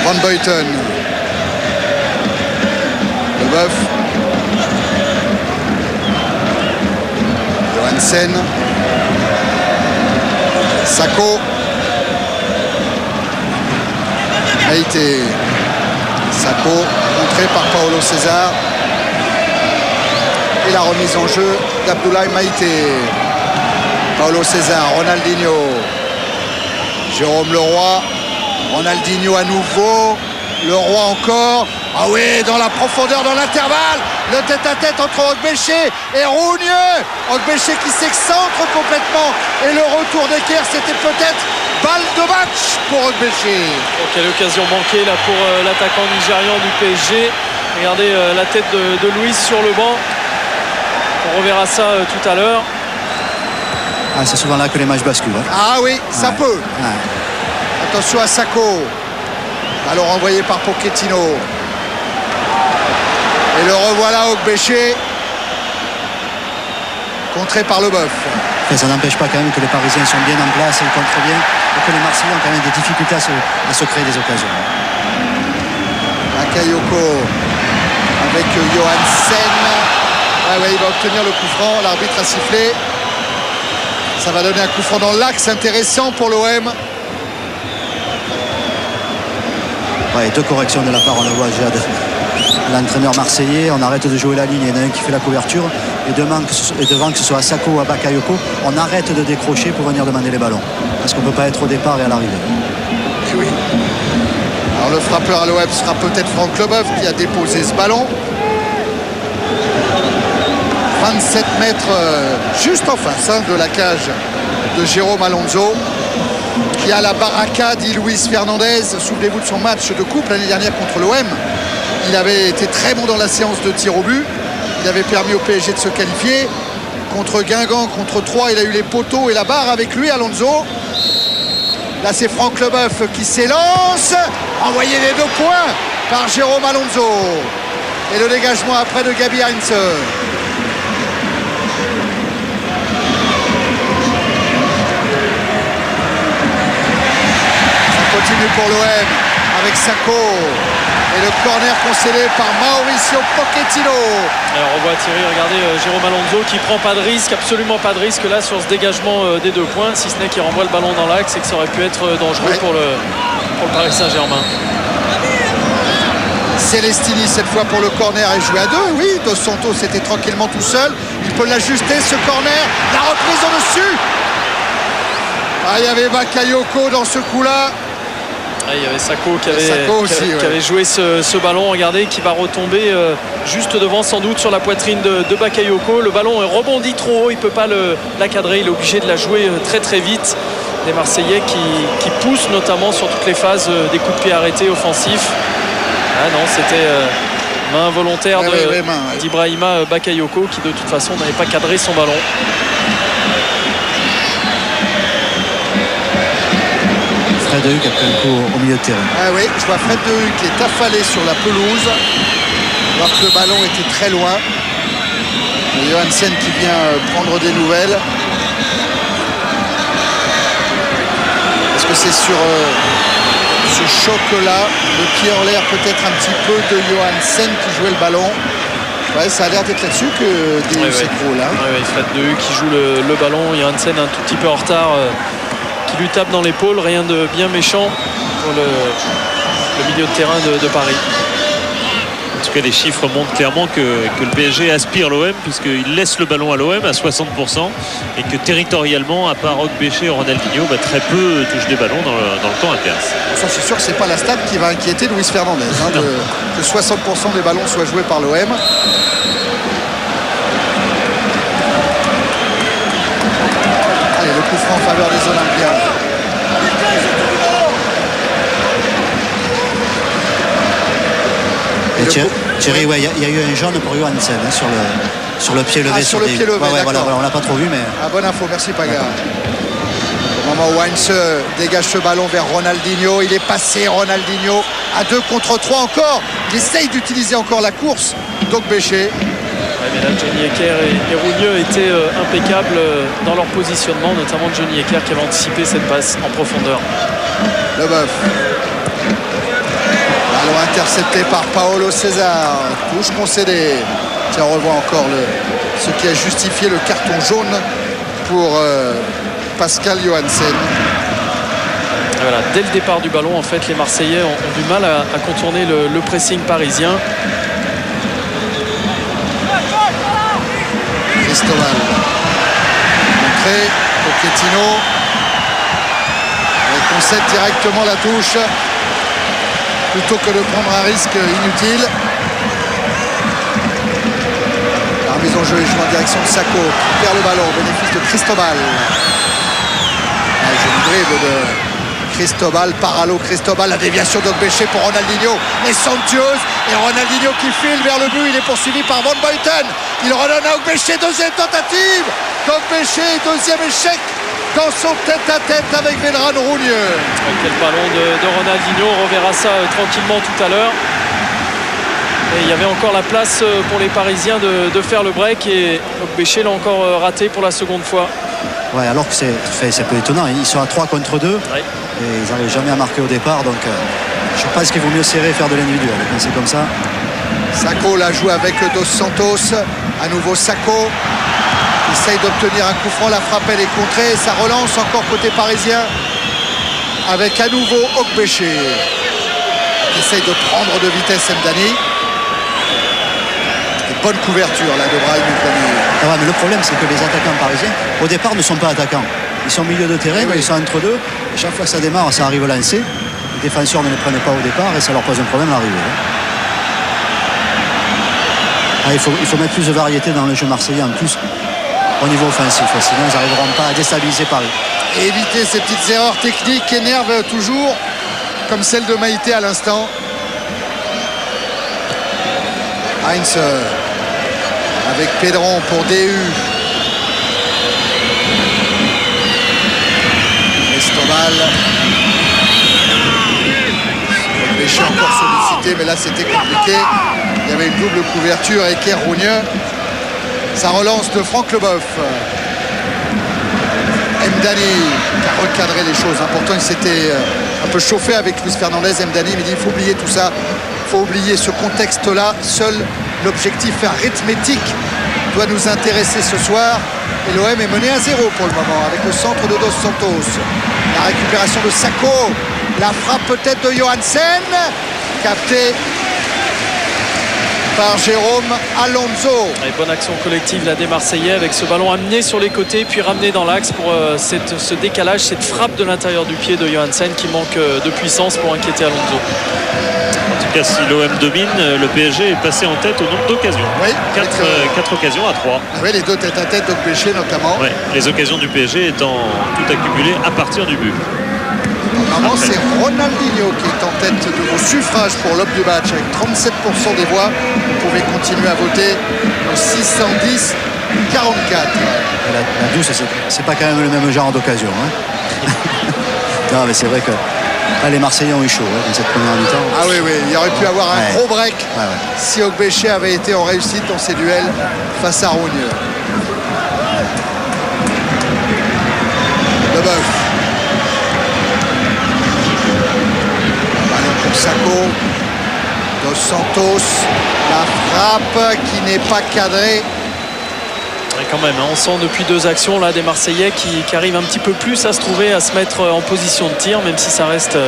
Van Buiten. Leboeuf. Johansen. Sakho. Maïté. Sakho, contré par Paolo César. Et la remise en jeu d'Abdoulaye Maïté. Paolo César, Ronaldinho. Jérôme Leroy. Ronaldinho à nouveau. Leroy encore. Ah oui, dans la profondeur, dans l'intervalle. Le tête-à-tête entre Ogbéché et Rougneux. Ogbéché qui s'excentre complètement. Et le retour d'équerre, c'était peut-être balle de match pour Ogbéché. Quelle occasion manquée là pour l'attaquant nigérian du PSG. Regardez la tête de Luis sur le banc. On reverra ça tout à l'heure. C'est souvent là que les matchs basculent. Ah oui, ça peut. Attention à Sakho. Alors envoyé par Pochettino. Et le revoilà Ogbéché. Contré par Leboeuf. Et ça n'empêche pas quand même que les Parisiens sont bien en place, ils contrent bien, et que les Marseillais ont quand même des difficultés à se créer des occasions. Bakayoko avec Johansen. Il va obtenir le coup franc. L'arbitre a sifflé. Ça va donner un coup franc dans l'axe intéressant pour l'OM. Deux corrections de la part, on le voit déjà, de l'entraîneur marseillais. On arrête de jouer la ligne, il y en a un qui fait la couverture. Et devant que ce soit à Sakho ou à Bakayoko, on arrête de décrocher pour venir demander les ballons. Parce qu'on ne peut pas être au départ et à l'arrivée. Oui. Alors le frappeur à l'OM sera peut-être Franck Leboeuf qui a déposé ce ballon. 27 mètres juste en face de la cage de Jérôme Alonso, qui a la baraka, dit Luis Fernandez. Souvenez-vous de son match de coupe l'année dernière contre l'OM. Il avait été très bon dans la séance de tir au but. Il avait permis au PSG de se qualifier. Contre Guingamp, contre Troyes, il a eu les poteaux et la barre avec lui, Alonso. Là, c'est Franck Leboeuf qui s'élance. Envoyé les 2 points par Jérôme Alonso. Et le dégagement après de Gabi Heinze. Ça continue pour l'OM avec Sakho. Et le corner concédé par Mauricio Pochettino. Alors on voit Thierry, regardez Jérôme Alonso qui prend pas de risque, absolument pas de risque là sur ce dégagement des 2 points, si ce n'est qu'il renvoie le ballon dans l'axe et que ça aurait pu être dangereux pour le Paris Saint-Germain. Celestini cette fois pour le corner est joué à 2. Oui, Dos Santos était tranquillement tout seul. Il peut l'ajuster ce corner. La reprise au dessus. Il y avait Bakayoko dans ce coup-là. Il y avait Sakho qui aussi, avait joué ce ballon, regardez, qui va retomber juste devant sans doute sur la poitrine de Bakayoko. Le ballon est rebondi trop haut, il ne peut pas la cadrer, il est obligé de la jouer très très vite. Les Marseillais qui poussent notamment sur toutes les phases des coups de pied arrêtés offensifs. Ah non, c'était main volontaire d'Ibrahima Bakayoko qui de toute façon n'avait pas cadré son ballon. Fred Dehu qui a pris un coup au milieu de terrain. Ah oui, je vois Fred Dehu qui est affalé sur la pelouse alors que le ballon était très loin. Et Johansen qui vient prendre des nouvelles. Est-ce que c'est sur ce choc-là, le pied en l'air peut-être un petit peu de Johansen qui jouait le ballon? Ouais, ça a l'air d'être là-dessus que Dehu s'écroule là. Ouais, Fred Dehu qui joue le ballon, Johansen un tout petit peu en retard. Qui lui tape dans l'épaule, rien de bien méchant pour le milieu de terrain de Paris. En tout cas, les chiffres montrent clairement que le PSG aspire l'OM puisqu'il laisse le ballon à l'OM à 60% et que territorialement, à part Okbéché et Ronaldinho, très peu touchent des ballons dans le camp adverse. Ça, c'est sûr que c'est pas la stat qui va inquiéter Luis Fernandez, que 60% des ballons soient joués par l'OM. Allez, le coup franc en faveur des Olympiens. Thierry, il y a eu un jaune pour Johansen sur le pied levé. Sur le pied levé, voilà, on l'a pas trop vu, mais... Bonne info, merci Paga. Au moment où Heinz dégage ce ballon vers Ronaldinho, il est passé Ronaldinho à 2 contre 3 encore. Il essaye d'utiliser encore la course d'Okbéché. Mais là, Johnny Hecker et Rougneux étaient impeccables dans leur positionnement, notamment Johnny Hecker qui avait anticipé cette passe en profondeur. Leboeuf. Ballon intercepté par Paolo César. Touche concédée. Tiens, on revoit encore ce qui a justifié le carton jaune pour Pascal Johansen. Voilà, dès le départ du ballon, en fait, les Marseillais ont du mal à contourner le pressing parisien. Cristobal. Montré. Pochettino. Il concède directement la touche plutôt que de prendre un risque inutile. La remise en jeu est jouée en direction de Sakho qui perd le ballon au bénéfice de Cristobal. Joli dribble de Cristobal, Paralo, Cristobal, la déviation d'Okbéché pour Ronaldinho est somptueuse et Ronaldinho qui file vers le but, il est poursuivi par Van Buiten, il redonne à Okbéché, deuxième tentative d'Okbéché, deuxième échec dans son tête-à-tête avec Vedran Rougneux. Quel ballon de Ronaldinho, on reverra ça tranquillement tout à l'heure. Et il y avait encore la place pour les Parisiens de faire le break et Okbéché l'a encore raté pour la seconde fois. Ouais, alors que c'est peu étonnant, ils sont à 3 contre 2 et ils n'arrivent jamais à marquer au départ, donc je pense qu'il vaut mieux serrer et faire de l'individuel quand c'est comme ça. Sakho la joue avec Dos Santos, à nouveau Sakho essaye d'obtenir un coup franc, la frappe elle est contrée, ça relance encore côté parisien avec à nouveau Okbéché qui essaye de prendre de vitesse Mdani. Bonne couverture là de Brahim Mdani. Ouais, mais le problème c'est que les attaquants parisiens au départ ne sont pas attaquants, ils sont au milieu de terrain, ils sont entre deux, et chaque fois que ça démarre ça arrive lancé, les défenseurs ne les prennent pas au départ et ça leur pose un problème à l'arrivée. Il faut mettre plus de variété dans le jeu marseillais en plus au niveau offensif, sinon ils n'arriveront pas à déstabiliser Paris. Et éviter ces petites erreurs techniques qui énervent toujours, comme celle de Maïté à l'instant. Heinz avec Pedron pour Dehu. Cristobal. Okbéché encore sollicité, mais là c'était compliqué. Il y avait une double couverture et Hecker Rougneux. Ça relance de Franck Leboeuf. Mdani qui a recadré les choses. Pourtant il s'était un peu chauffé avec Luis Fernandez. Mdani me dit il faut oublier tout ça. Il faut oublier ce contexte-là. Seul l'objectif arithmétique doit nous intéresser ce soir. Et l'OM est mené à 0 pour le moment avec le centre de Dos Santos. La récupération de Sakho. La frappe peut-être de Johansen. Capté par Jérôme Alonso. Et bonne action collective là des Marseillais avec ce ballon amené sur les côtés puis ramené dans l'axe pour ce décalage, cette frappe de l'intérieur du pied de Johansen qui manque de puissance pour inquiéter Alonso. En tout cas, si l'OM domine, le PSG est passé en tête au nombre d'occasions. Oui, 4 occasions à 3. Oui, les deux têtes à tête d'Okbéché notamment. Ouais, les occasions du PSG étant tout accumulées à partir du but. Normalement, c'est Ronaldinho qui est en tête de vos suffrages pour l'homme du match avec 37% des voix. Vous pouvez continuer à voter au 610 44. La douce, c'est pas quand même le même genre d'occasion. Hein. Non, mais c'est vrai que là, les Marseillais ont eu chaud dans cette première mi-temps. Ah oui, oui, il aurait pu avoir un gros break Ouais. si Okbéché avait été en réussite dans ses duels face à Rougneux. Leboeuf. Ballon pour Sakho. Dos Santos. La frappe qui n'est pas cadrée. Et quand même, on sent depuis 2 actions là des Marseillais qui arrivent un petit peu plus à se trouver, à se mettre en position de tir, même si ça reste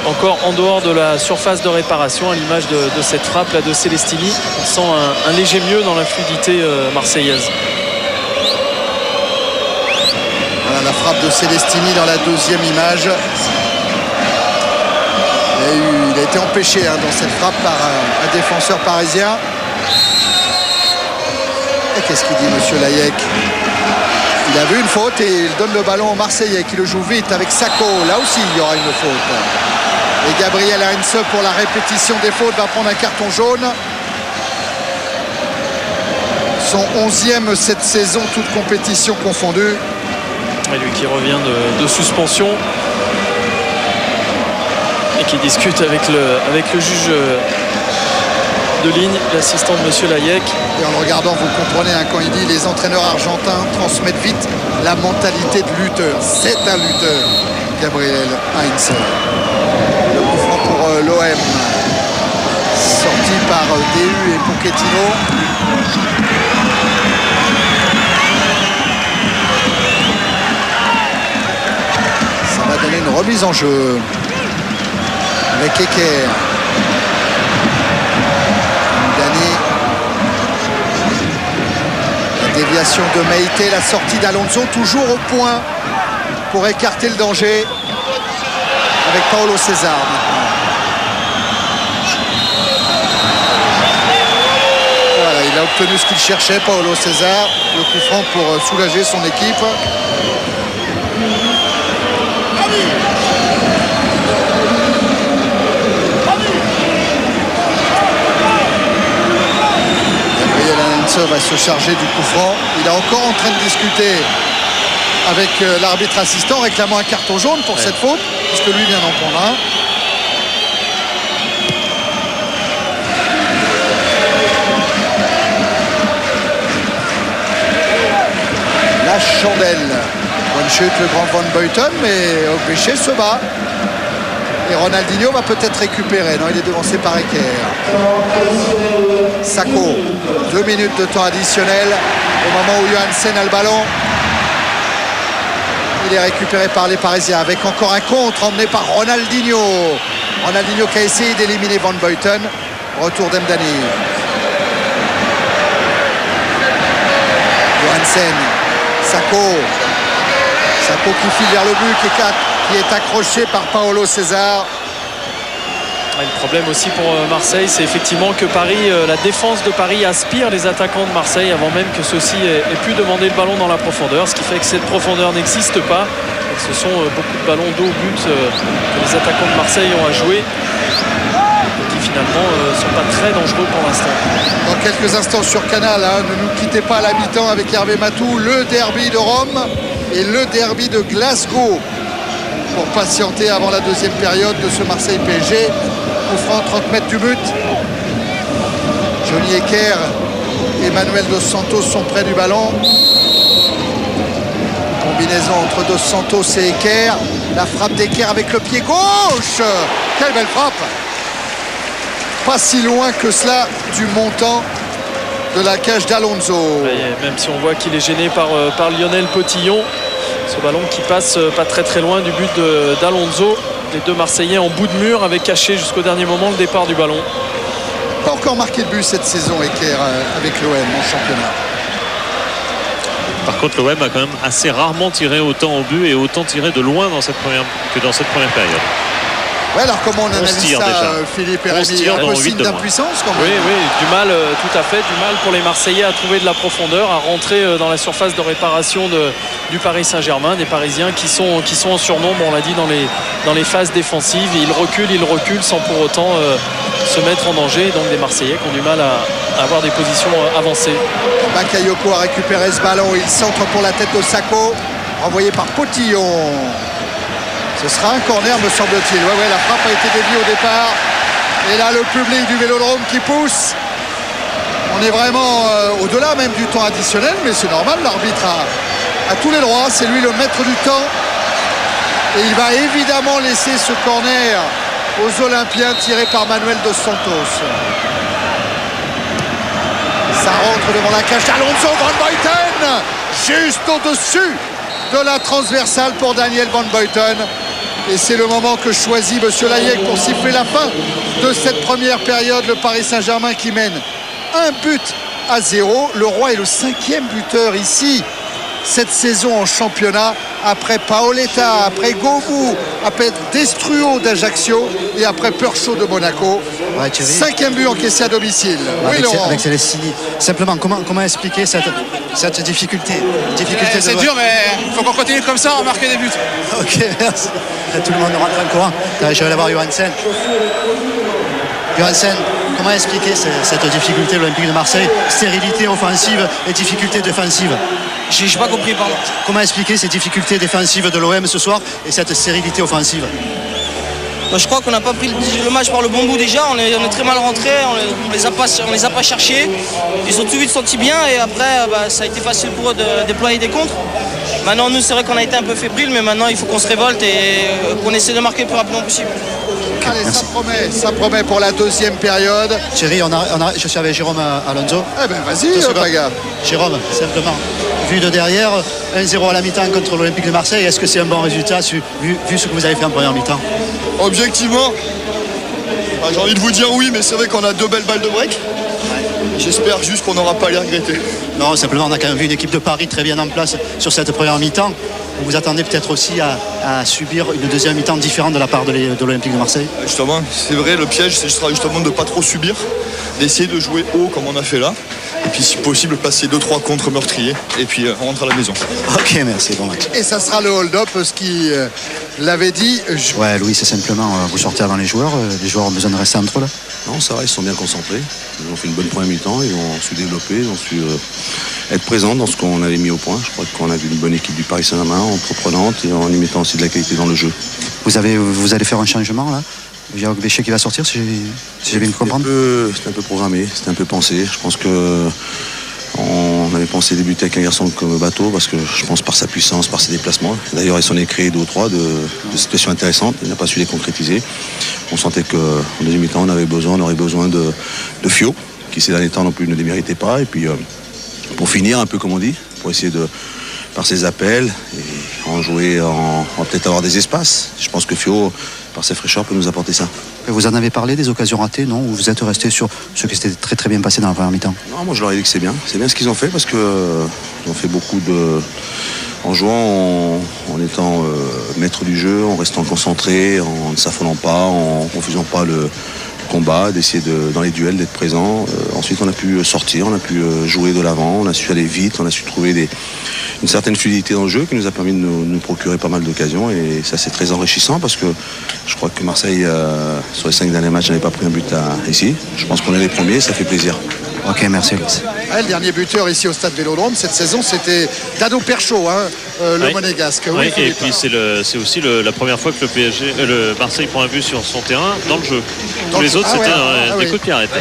encore en dehors de la surface de réparation, à l'image de cette frappe là de Celestini. On sent un léger mieux dans la fluidité marseillaise. Voilà la frappe de Celestini dans la deuxième image. Il a été empêché dans cette frappe par un défenseur parisien. Et qu'est-ce qu'il dit, monsieur Layek? Il a vu une faute et il donne le ballon aux Marseillais qui le jouent vite avec Sakho. Là aussi, il y aura une faute. Et Gabriel Heinze, pour la répétition des fautes, va prendre un carton jaune. Son 11e cette saison, toute compétition confondue. Et lui qui revient de suspension et qui discute avec le juge de ligne, l'assistant de monsieur Layek. Et en le regardant, vous comprenez quand il dit les entraîneurs argentins transmettent vite la mentalité de lutteur. C'est un lutteur, Gabriel Heinze. Le coup franc pour l'OM, sorti par DU et Pochettino. Ça va donner une remise en jeu avec Eker. Déviation de Meïté, la sortie d'Alonso, toujours au point pour écarter le danger avec Paulo César. Voilà, il a obtenu ce qu'il cherchait, Paulo César. Le coup franc pour soulager son équipe. Va se charger du coup franc. Il est encore en train de discuter avec l'arbitre assistant, réclamant un carton jaune pour cette faute, puisque lui vient d'en prendre un. La chandelle. Bonne chute, le grand Van Buiten, mais Okbéché se bat. Et Ronaldinho va peut-être récupérer. Non, il est devancé par Eker. Sakho, 2 minutes de temps additionnel au moment où Johansen a le ballon. Il est récupéré par les Parisiens avec encore un contre emmené par Ronaldinho. Ronaldinho qui a essayé d'éliminer Van Buiten. Retour d'Emdani. Johansen. Sakho. Sakho qui file vers le but, qui est accroché par Paulo César. Le problème aussi pour Marseille, c'est effectivement que Paris, la défense de Paris aspire les attaquants de Marseille avant même que ceux-ci aient pu demander le ballon dans la profondeur, ce qui fait que cette profondeur n'existe pas. Et ce sont beaucoup de ballons dos au but que les attaquants de Marseille ont à jouer et qui finalement ne sont pas très dangereux pour l'instant. Dans quelques instants sur Canal, ne nous quittez pas à la mi-temps avec Hervé Matou, le derby de Rome et le derby de Glasgow pour patienter avant la deuxième période de ce Marseille-PSG. Coup franc, 30 mètres du but. Johnny Eker et Manuel Dos Santos sont près du ballon. Combinaison entre Dos Santos et Eker. La frappe d'Eker avec le pied gauche. Quelle belle frappe. pas si loin que cela du montant de la cage d'Alonso. Même si on voit qu'il est gêné par Lionel Potillon, ce ballon qui passe pas très loin du but d'Alonso. Les deux Marseillais en bout de mur avaient caché jusqu'au dernier moment le départ du ballon. Pas encore marqué de but cette saison, Eker, avec l'OM en championnat. Par contre, l'OM a quand même assez rarement tiré autant au but et autant tiré de loin dans cette première période. Ouais, alors comment on analyse ça, Philippe et Rémi? Un peu signe d'impuissance quand même. Oui, du mal, tout à fait, du mal pour les Marseillais à trouver de la profondeur, à rentrer dans la surface de réparation du Paris Saint-Germain, des Parisiens qui sont en surnombre, on l'a dit, dans les phases défensives. Ils reculent sans pour autant se mettre en danger. Donc des Marseillais qui ont du mal à avoir des positions avancées. Bakayoko a récupéré ce ballon, il centre pour la tête de Sakho, envoyé par Potillon. Ce sera un corner, me semble-t-il. Ouais, la frappe a été déviée au départ. Et là, le public du Vélodrome qui pousse. On est vraiment au-delà même du temps additionnel, mais c'est normal, l'arbitre a tous les droits. C'est lui le maître du temps. Et il va évidemment laisser ce corner aux Olympiens tiré par Manuel Dos Santos. Ça rentre devant la cage d'Alonso. Van Buiten, juste au-dessus de la transversale pour Daniel Van Buiten. Et c'est le moment que choisit M. Layek pour siffler la fin de cette première période. Le Paris Saint-Germain qui mène 1-0. Le Roi est le 5e buteur ici cette saison en championnat, après Paoletta, après Govou, après Destruo d'Ajaccio et après Perchaud de Monaco. 5e but encaissé à domicile. Avec Célestini. Simplement, comment expliquer cette difficulté, c'est dur, mais il faut qu'on continue comme ça, on marque des buts. Ok, merci. Tout le monde rentre en courant. Je vais aller voir Johansen. Johansen, comment expliquer cette difficulté de l'Olympique de Marseille? Stérilité offensive et difficulté défensive. J'ai pas compris, pardon. Comment expliquer ces difficultés défensives de l'OM ce soir et cette stérilité offensive? Je crois qu'on n'a pas pris le match par le bon bout déjà. On est très mal rentrés, on les a pas cherchés. Ils ont tout vite senti bien et après ça a été facile pour eux de déployer des contres. Maintenant nous c'est vrai qu'on a été un peu fébrile, mais maintenant il faut qu'on se révolte et qu'on essaie de marquer le plus rapidement possible. Allez, ça promet pour la deuxième période. Thierry, je suis avec Jérôme Alonso. Eh ben vas-y, Paga. Jérôme, simplement, vu de derrière, 1-0 à la mi-temps contre l'Olympique de Marseille, est-ce que c'est un bon résultat vu ce que vous avez fait en première mi-temps? Objectivement, j'ai envie de vous dire oui, mais c'est vrai qu'on a 2 belles balles de break. J'espère juste qu'on n'aura pas à les regretter. Non, simplement, on a quand même vu une équipe de Paris très bien en place sur cette première mi-temps. Vous vous attendez peut-être aussi à subir une deuxième mi-temps différente de la part de l'Olympique de Marseille? Justement, c'est vrai, le piège, ce sera justement de ne pas trop subir, d'essayer de jouer haut comme on a fait là. Et puis si possible, passer 2-3 contre meurtriers. Et puis on rentre à la maison. Ok, merci, bon match. Et ça sera le hold-up, ce qui l'avait dit. Ouais, Louis, c'est simplement, vous sortez avant les joueurs ont besoin de rester entre eux là? Non, ça va, ils sont bien concentrés. Ils ont fait une bonne première mi-temps, ils ont su développer, ils ont su être présents dans ce qu'on avait mis au point. Je crois qu'on a vu une bonne équipe du Paris Saint-Germain, entreprenante et en y mettant aussi de la qualité dans le jeu. Vous allez faire un changement là? Il y a Béchet qui va sortir, si j'ai bien compris. C'était un peu programmé, c'était un peu pensé. Je pense que on avait pensé débuter avec un garçon comme Bateau parce que je pense par sa puissance, par ses déplacements. D'ailleurs, il s'en est créé 2 ou 3 de situations intéressantes. Il n'a pas su les concrétiser. On sentait qu'en deuxième mi-temps, on aurait besoin de Fio, qui ces derniers temps non plus ne déméritait pas. Et puis, pour finir, un peu comme on dit, pour essayer par ses appels, et en jouer, en peut-être avoir des espaces. Je pense que Fio, par sa fraîcheur, peut nous apporter ça. Vous en avez parlé des occasions ratées, non? Ou vous êtes resté sur ce qui s'était très très bien passé dans la première mi-temps? Non, moi je leur ai dit que c'est bien. C'est bien ce qu'ils ont fait parce qu'ils ont fait beaucoup en jouant, en étant maître du jeu, en restant concentré, en ne s'affolant pas, en ne refusant pas le combat, d'essayer dans les duels d'être présent. Ensuite on a pu sortir, on a pu jouer de l'avant, on a su aller vite, on a su trouver une certaine fluidité dans le jeu qui nous a permis de nous procurer pas mal d'occasions et ça c'est très enrichissant parce que je crois que Marseille sur les 5 derniers matchs n'avait pas pris un but ici. Je pense qu'on est les premiers, ça fait plaisir. Ok, merci Luis. Le dernier buteur ici au Stade Vélodrome cette saison, c'était Dado Percho, le monégasque. Oui, et puis c'est aussi la première fois que le Marseille prend un but sur son terrain dans le jeu. Tous les autres, c'était des coups de pied arrêtés.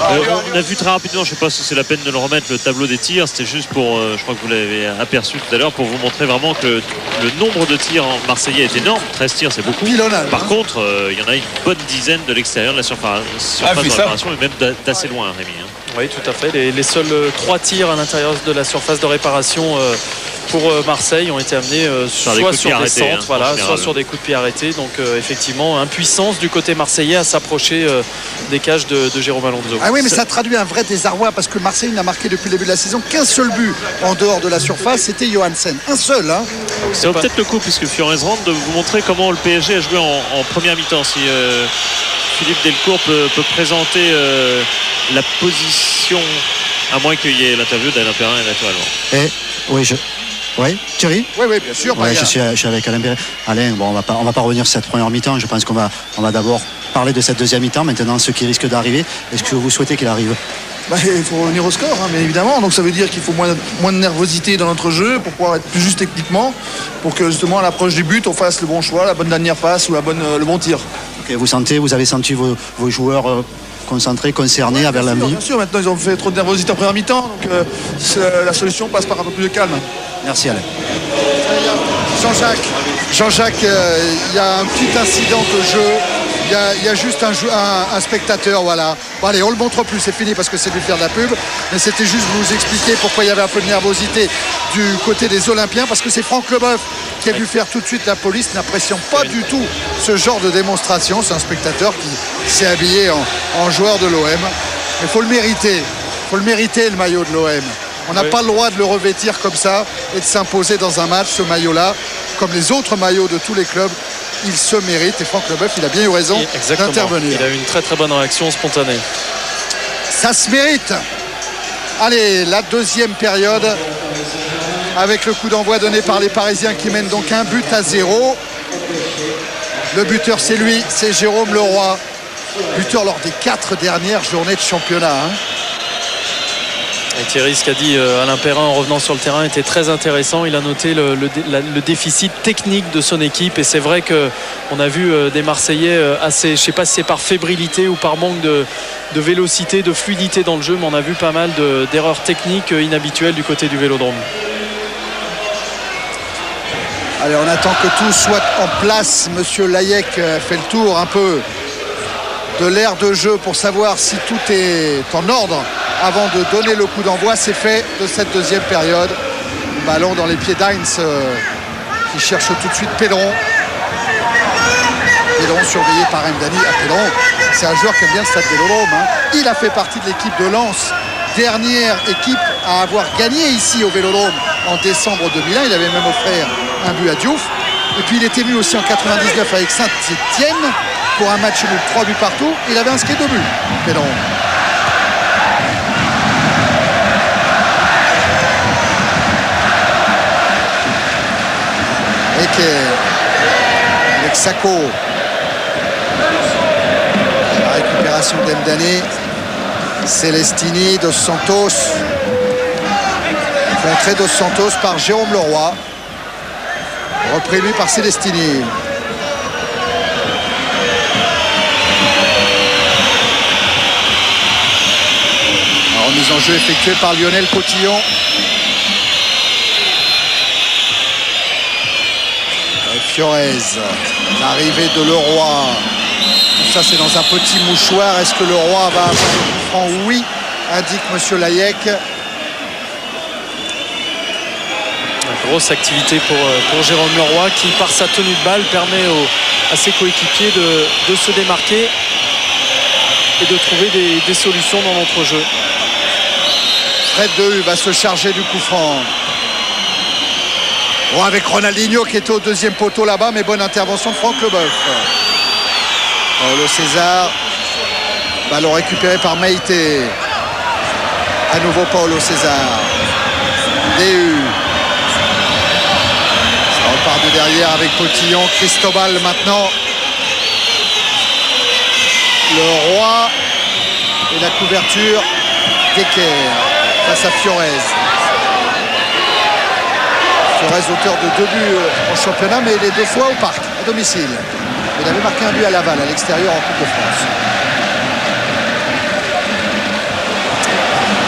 On a vu très rapidement, je ne sais pas si c'est la peine de le remettre, le tableau des tirs. C'était juste pour, je crois que vous l'avez aperçu tout à l'heure, pour vous montrer vraiment que le nombre de tirs en marseillais est énorme. 13 tirs, c'est beaucoup. Par contre, il y en a une bonne dizaine de l'extérieur de la surface de réparation, et même d'assez loin, Rémi. Oui, tout à fait. Les seuls 3 tirs à l'intérieur de la surface de réparation pour Marseille ont été amenés soit sur des centres, soit sur des coups de pied arrêtés. Donc effectivement, impuissance du côté marseillais à s'approcher des cages de Jérôme Alonso. Ah oui, mais ça traduit un vrai désarroi parce que Marseille n'a marqué depuis le début de la saison qu'un seul but en dehors de la surface, c'était Johansen. Un seul. C'est peut-être le coup, puisque Fiorez rentre, de vous montrer comment le PSG a joué en première mi-temps. Si Philippe Delcourt peut présenter la position, à moins qu'il y ait l'interview d'Alain Perrin naturellement. Oui, Thierry. Oui, bien sûr. Ouais, je suis avec Alain Perrin. Alain, bon, on va pas revenir sur cette première mi-temps. Je pense qu'on va d'abord parler de cette deuxième mi-temps. Maintenant, ce qui risque d'arriver, est-ce que vous souhaitez qu'il arrive? Il faut revenir au score, bien évidemment. Donc ça veut dire qu'il faut moins de nervosité dans notre jeu pour pouvoir être plus juste techniquement, pour que justement à l'approche du but, on fasse le bon choix, la bonne dernière passe ou le bon tir. Okay, vous avez senti vos joueurs concentrés, concernés, avec l'envie? Bien sûr, maintenant ils ont fait trop de nervosité en première mi-temps, donc la solution passe par un peu plus de calme. Merci Alain. Jean-Jacques, il y a un petit incident de jeu. Il y a juste un spectateur, voilà. Bon, allez, on le montre plus, c'est fini parce que c'est lui faire de la pub. Mais c'était juste vous expliquer pourquoi il y avait un peu de nervosité du côté des Olympiens, parce que c'est Franck Leboeuf qui a vu faire tout de suite la police, n'appréciant pas du tout ce genre de démonstration. C'est un spectateur qui s'est habillé en joueur de l'OM. Il faut le mériter. Il faut le mériter, le maillot de l'OM. On n'a pas le droit de le revêtir comme ça et de s'imposer dans un match, ce maillot-là, comme les autres maillots de tous les clubs. Il se mérite et Franck Leboeuf, il a bien eu raison d'intervenir. Il a eu une très très bonne réaction spontanée. Ça se mérite. Allez, la deuxième période avec le coup d'envoi donné par les Parisiens qui mènent donc 1-0. Le buteur, c'est lui, c'est Jérôme Leroy, buteur lors des 4 dernières journées de championnat. Et Thierry, ce qu'a dit Alain Perrin en revenant sur le terrain était très intéressant. Il a noté le déficit technique de son équipe, et c'est vrai qu'on a vu des Marseillais assez, je ne sais pas si c'est par fébrilité ou par manque de vélocité, de fluidité dans le jeu, mais on a vu pas mal d'erreurs techniques inhabituelles du côté du Vélodrome. Allez, on attend que tout soit en place. Monsieur Layek fait le tour un peu de l'aire de jeu pour savoir si tout est en ordre avant de donner le coup d'envoi. C'est fait de cette deuxième période. Ballon dans les pieds d'Heinz qui cherche tout de suite Pédron. Pédron surveillé par Mdani. Pédron, c'est un joueur qui aime bien le Stade Vélodrome. Il a fait partie de l'équipe de Lens, dernière équipe à avoir gagné ici au Vélodrome en décembre 2001. Il avait même offert un but à Diouf. Et puis il était venu aussi en 99 avec Saint-Étienne pour un match nul, 3 buts partout. Il avait inscrit 2 buts, Pédron. Avec Sako, la récupération d'Mdani, Celestini, Dos Santos, contré Dos Santos par Jérôme Leroy, repris lui par Celestini. La remise en jeu effectuée par Lionel Cotillon. Fiorez, l'arrivée de Leroy, tout ça c'est dans un petit mouchoir. Est-ce que Leroy va avoir le coup franc? Oui, indique monsieur Layek. Grosse activité pour Jérôme Leroy qui, par sa tenue de balle, permet à ses coéquipiers de se démarquer et de trouver des solutions dans l'entrejeu. Fred Dehu va se charger du coup franc. Bon, avec Ronaldinho qui était au deuxième poteau là-bas, mais bonne intervention de Franck Leboeuf. Paulo César. Ballon récupéré par Meïté. À nouveau Paulo César. Dehu. Ça repart de derrière avec Cotillon. Cristobal maintenant. Le Roi. Et la couverture Decker face à Fiorez. Fiorez, auteur de 2 buts en championnat, mais les 2 fois au parc, à domicile. Il avait marqué un but à Laval, à l'extérieur, en Coupe de France.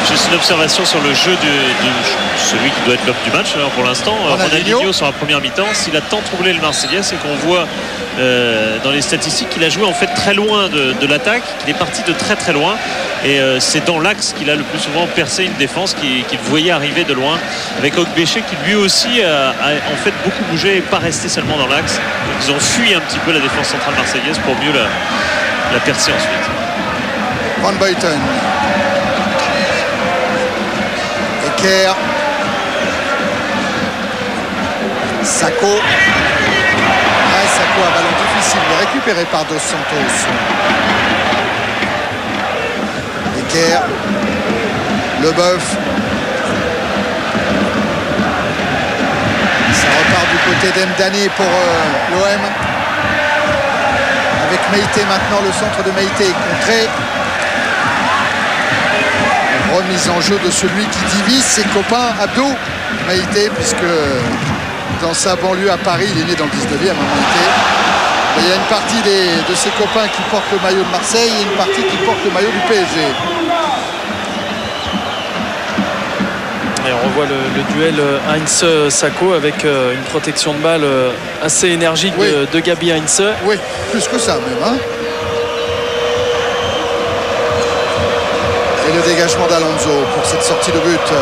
Juste une observation sur le jeu de celui qui doit être l'homme du match alors pour l'instant, Ronaldinho sur la première mi-temps. S'il a tant troublé le Marseillais, c'est qu'on voit dans les statistiques qu'il a joué en fait très loin de l'attaque, qu'il est parti de très très loin, et c'est dans l'axe qu'il a le plus souvent percé une défense qu'il voyait arriver de loin, avec Ogbéché qui lui aussi a en fait beaucoup bougé et pas resté seulement dans l'axe. Donc ils ont fui un petit peu la défense centrale marseillaise pour mieux la percer ensuite. Van Buiten. Decker. Sacco. Sacco, un ballon difficile, mais récupéré par Dos Santos. Decker. Leboeuf. Ça repart du côté d'Mdani pour l'OM. Avec Meïté maintenant, le centre de Meïté est contré. Remise en jeu de celui qui divise ses copains Abdou Meïté, puisque dans sa banlieue à Paris, il est né dans le 19e à Meïté. Et il y a une partie de ses copains qui portent le maillot de Marseille et une partie qui porte le maillot du PSG. Et on revoit le duel Heinz-Sacco avec une protection de balle assez énergique de Gabi Heinz. Oui, plus que ça même. Hein. Et le dégagement d'Alonso pour cette sortie de but.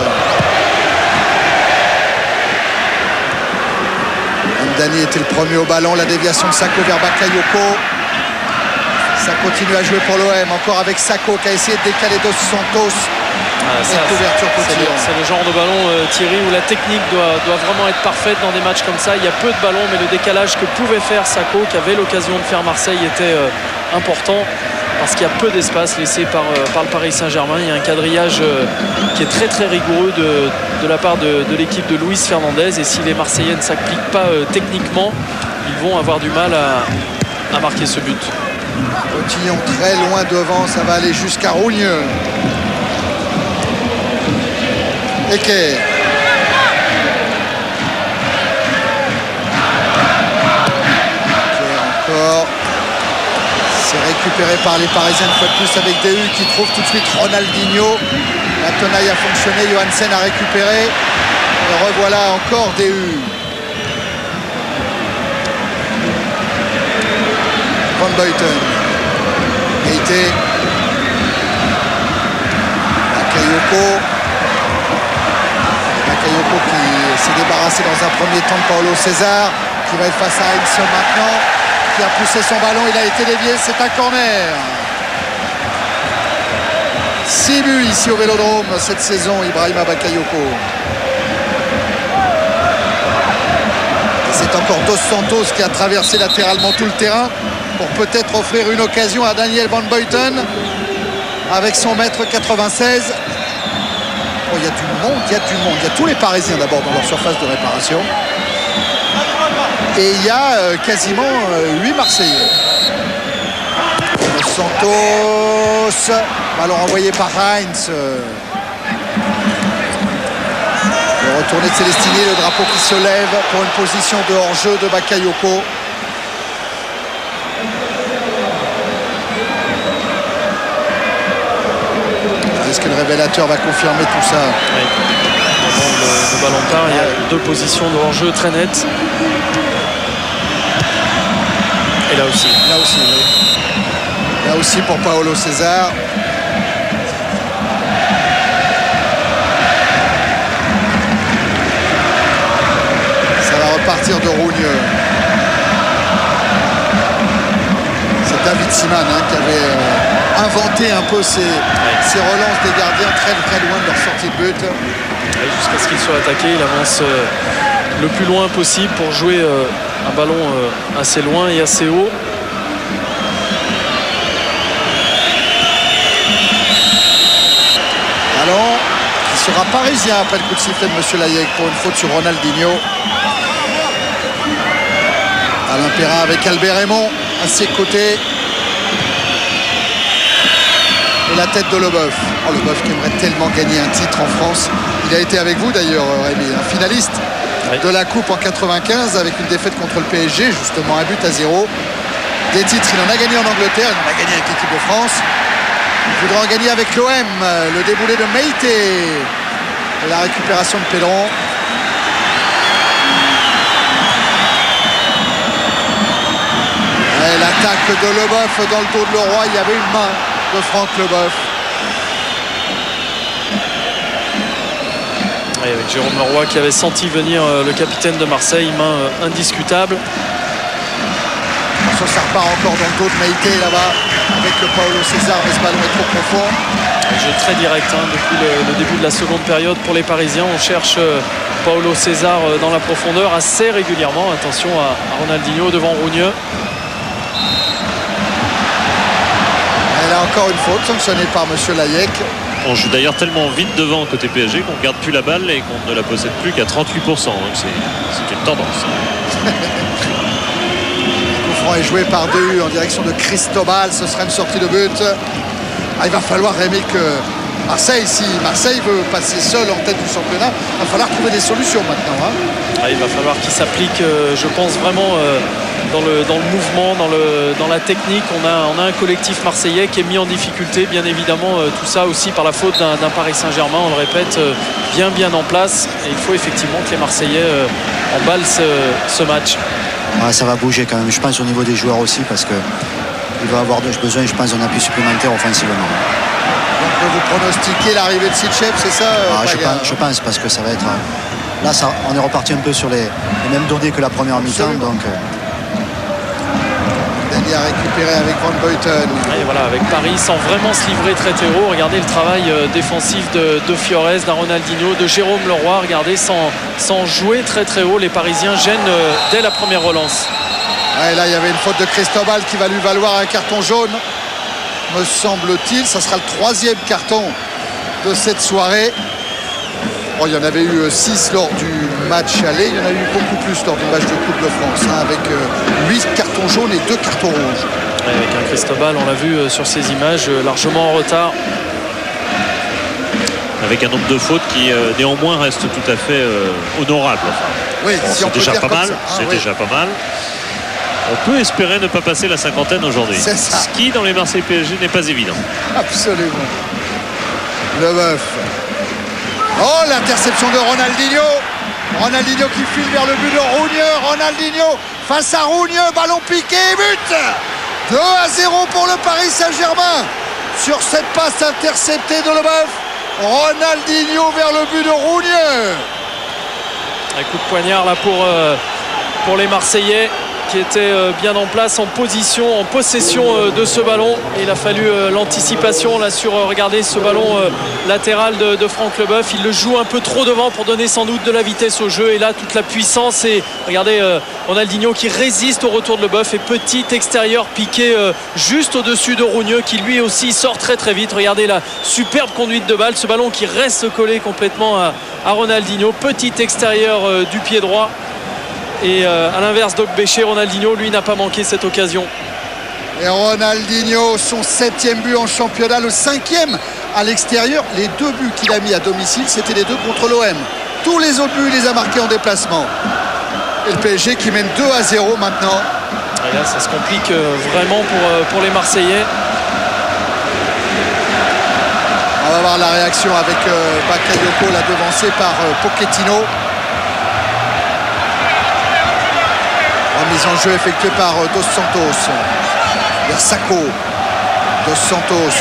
Mdani était le premier au ballon. La déviation de Sacco vers Bakayoko. Ça continue à jouer pour l'OM. Encore avec Sacco qui a essayé de décaler Dos Santos. Cette ouverture Cotillon. C'est le genre de ballon, Thierry, où la technique doit vraiment être parfaite dans des matchs comme ça. Il y a peu de ballons, mais le décalage que pouvait faire Sacco, qui avait l'occasion de faire Marseille, était important. Parce qu'il y a peu d'espace laissé par le Paris Saint-Germain. Il y a un quadrillage qui est très très rigoureux de la part de l'équipe de Luis Fernandez. Et si les Marseillais ne s'appliquent pas techniquement, ils vont avoir du mal à marquer ce but. Cotillon très loin devant, ça va aller jusqu'à Rougneux. Eke. Encore. C'est récupéré par les Parisiens une fois de plus avec Dehu qui trouve tout de suite Ronaldinho. La tenaille a fonctionné, Johansen a récupéré. Et revoilà encore Dehu. Van Buiten. Meïté. Bakayoko. Bakayoko qui s'est débarrassé dans un premier temps de Paulo César, qui va être face à Heinz maintenant, qui a poussé son ballon, il a été dévié, c'est un corner. 6 buts ici au Vélodrome cette saison, Ibrahima Bakayoko. Et c'est encore Dos Santos qui a traversé latéralement tout le terrain pour peut-être offrir une occasion à Daniel Van Buiten avec son mètre 96. Oh, il y a du monde, il y a du monde. Il y a tous les Parisiens d'abord dans leur surface de réparation. Et il y a quasiment 8 Marseillais. Dos Santos, ballon envoyé par Heinz. Le retourné de Célestini, le drapeau qui se lève pour une position de hors-jeu de Bakayoko. Est-ce que le révélateur va confirmer tout ça? Oui. Le ballon part, il y a 2 positions de hors-jeu très nettes. Et là aussi. Là aussi, oui. Là aussi pour Paulo César. Ça va repartir de Rougneux. C'est David Seaman qui avait inventé un peu ces relances des gardiens très très loin de leur sortie de but. Jusqu'à ce qu'il soit attaqué, il avance le plus loin possible pour jouer un ballon assez loin et assez haut. Ballon qui sera parisien après le coup de sifflet de M. Layek pour une faute sur Ronaldinho. Alain Perrin avec Albert Raymond à ses côtés. Et la tête de Leboeuf. Oh, Leboeuf qui aimerait tellement gagner un titre en France. Il a été avec vous d'ailleurs, Rémi, un finaliste de la Coupe en 95 avec une défaite contre le PSG, justement 1-0. Des titres, il en a gagné en Angleterre, il en a gagné avec l'équipe de France. Il voudra en gagner avec l'OM. Le déboulé de Meïté. La récupération de Pédron. Et l'attaque de Leboeuf dans le dos de Leroy. Il y avait une main de Franck Leboeuf. Et avec Jérôme Leroy qui avait senti venir le capitaine de Marseille, main indiscutable. Attention, ça repart encore dans le dos de Meïté là-bas avec le Paulo César, mais ce ballon est trop profond. Un jeu très direct depuis le début de la seconde période pour les Parisiens. On cherche Paulo César dans la profondeur assez régulièrement. Attention à Ronaldinho devant Rougneux. Elle a encore une faute sanctionnée par M. Layek. On joue d'ailleurs tellement vite devant côté PSG qu'on ne garde plus la balle et qu'on ne la possède plus qu'à 38%. Donc c'est une tendance. Le coup franc est joué par Dehu en direction de Cristobal. Ce sera une sortie de but. Il va falloir, Rémi, que Marseille, si Marseille veut passer seul en tête du championnat, il va falloir trouver des solutions maintenant. Il va falloir qu'il s'applique, je pense vraiment, dans le mouvement, dans la technique. On a un collectif marseillais qui est mis en difficulté, bien évidemment, tout ça aussi par la faute d'un Paris Saint-Germain, on le répète, bien en place. Et il faut effectivement que les Marseillais emballent ce match. Ouais, ça va bouger quand même, je pense, au niveau des joueurs aussi, parce que il va avoir besoin, je pense, d'un appui supplémentaire offensivement. Donc vous pronostiquez l'arrivée de Sitchep, c'est ça je pense, parce que ça va être... Là, on est reparti un peu sur les mêmes données que la première mi-temps. Donc, Dany a récupéré avec Van Buiten. Et voilà, avec Paris sans vraiment se livrer très haut. Regardez le travail défensif de Fiorez, d'un Ronaldinho, de Jérôme Leroy. Regardez, sans jouer très haut, les Parisiens gênent dès la première relance. Et là, il y avait une faute de Cristobal qui va lui valoir un carton jaune, me semble-t-il. Ça sera le 3e carton de cette soirée. Bon, il y en avait eu 6 lors du match aller. Il y en a eu beaucoup plus lors du match de Coupe de France, avec 8 cartons jaunes et 2 cartons rouges. Et avec un Cristobal, on l'a vu sur ces images, largement en retard. Avec un nombre de fautes qui néanmoins reste tout à fait honorable. Oui, si on peut dire pas mal. C'est déjà pas mal. On peut espérer ne pas passer la cinquantaine aujourd'hui. C'est ça. Ce qui, dans les Marseille PSG, n'est pas évident. Absolument. Leboeuf. Oh, l'interception de Ronaldinho. Ronaldinho qui file vers le but de Rougneux. Ronaldinho face à Rougneux. Ballon piqué et but. 2-0 pour le Paris Saint-Germain. Sur cette passe interceptée de Leboeuf. Ronaldinho vers le but de Rougneux. Un coup de poignard là pour les Marseillais, qui était bien en place, en position, en possession de ce ballon. Et il a fallu l'anticipation là sur, regardez ce ballon latéral de Franck Leboeuf. Il le joue un peu trop devant pour donner sans doute de la vitesse au jeu. Et là, toute la puissance. Et regardez Ronaldinho qui résiste au retour de Leboeuf. Et petit extérieur piqué juste au-dessus de Rougneux, qui lui aussi sort très vite. Regardez la superbe conduite de balle. Ce ballon qui reste collé complètement à Ronaldinho. Petit extérieur du pied droit. Et à l'inverse d'Okbéché, Ronaldinho, lui, n'a pas manqué cette occasion. Et Ronaldinho, son 7e but en championnat, le 5e à l'extérieur. Les 2 buts qu'il a mis à domicile, c'était les 2 contre l'OM. Tous les autres buts, il les a marqués en déplacement. Et le PSG qui mène 2-0 maintenant. Et là, ça se complique vraiment pour les Marseillais. On va voir la réaction avec Bakayoko, là devancé par Pochettino. Mise en jeu effectuée par Dos Santos. Vers Sacco. Dos Santos.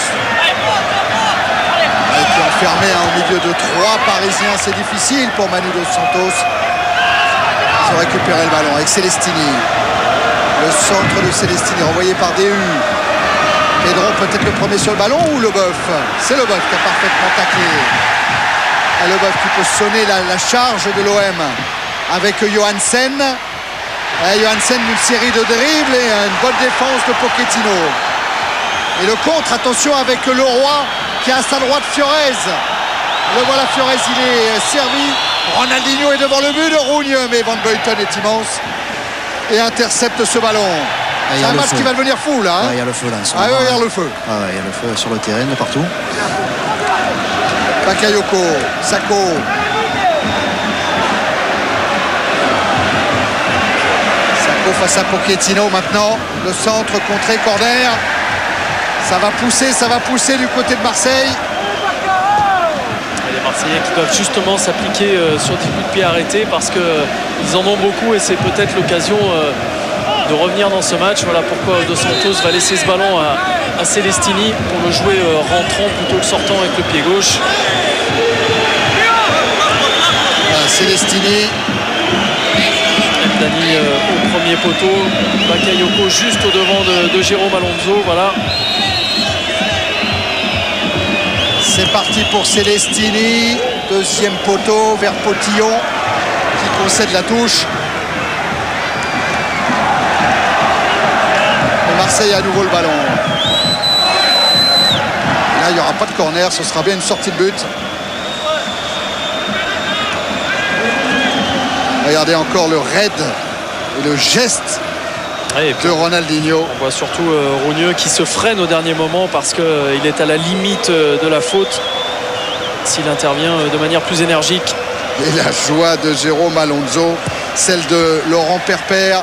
Et puis enfermé au milieu de 3 Parisiens. C'est difficile pour Manu Dos Santos. Ils ont récupéré le ballon avec Celestini. Le centre de Celestini renvoyé par Dehu. Pedro peut-être le premier sur le ballon ou Leboeuf. C'est Leboeuf qui a parfaitement taclé. Et Leboeuf qui peut sonner la charge de l'OM avec Johansen. Johansen, une série de dribbles et une bonne défense de Pochettino. Et le contre, attention avec Leroy qui a à sa droite Fiorez. Le voilà Fiorez, il est servi. Ronaldinho est devant le but de Rougneux, mais Van Buiten est immense et intercepte ce ballon. C'est un match qui va devenir fou là. Il y a le feu là. Il y a le feu. Il y a le feu sur le terrain de partout. Bakayoko, Sako. Sako face à Pochettino maintenant. Le centre contré, corner. Ça va pousser du côté de Marseille. Les Marseillais qui doivent justement s'appliquer sur des coups de pied arrêtés parce qu'ils en ont beaucoup et c'est peut-être l'occasion de revenir dans ce match. Voilà pourquoi Dos Santos va laisser ce ballon à Celestini pour le jouer rentrant plutôt que sortant avec le pied gauche. Celestini. Dani au premier poteau. Bakayoko juste au devant de Jérôme Alonso. Voilà. C'est parti pour Celestini. Deuxième poteau vers Potillon qui concède la touche. Et Marseille a à nouveau le ballon. Là, il n'y aura pas de corner. Ce sera bien une sortie de but. Regardez encore le raid et le geste de Ronaldinho. On voit surtout Rougneux qui se freine au dernier moment parce qu'il est à la limite de la faute s'il intervient de manière plus énergique. Et la joie de Jérôme Alonso, celle de Laurent Perper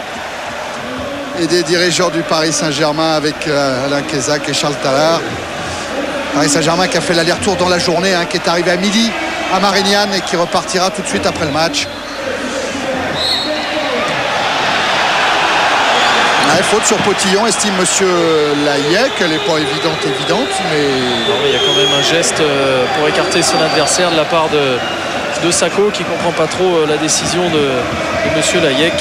et des dirigeants du Paris Saint-Germain avec Alain Kézak et Charles Tallard. Paris Saint-Germain qui a fait l'aller-retour dans la journée, qui est arrivé à midi à Marignane et qui repartira tout de suite après le match. Faute sur Potillon, estime monsieur Layek. Elle n'est pas évidente, mais... Non, mais il y a quand même un geste pour écarter son adversaire de la part de Sako qui ne comprend pas trop la décision de monsieur Layek.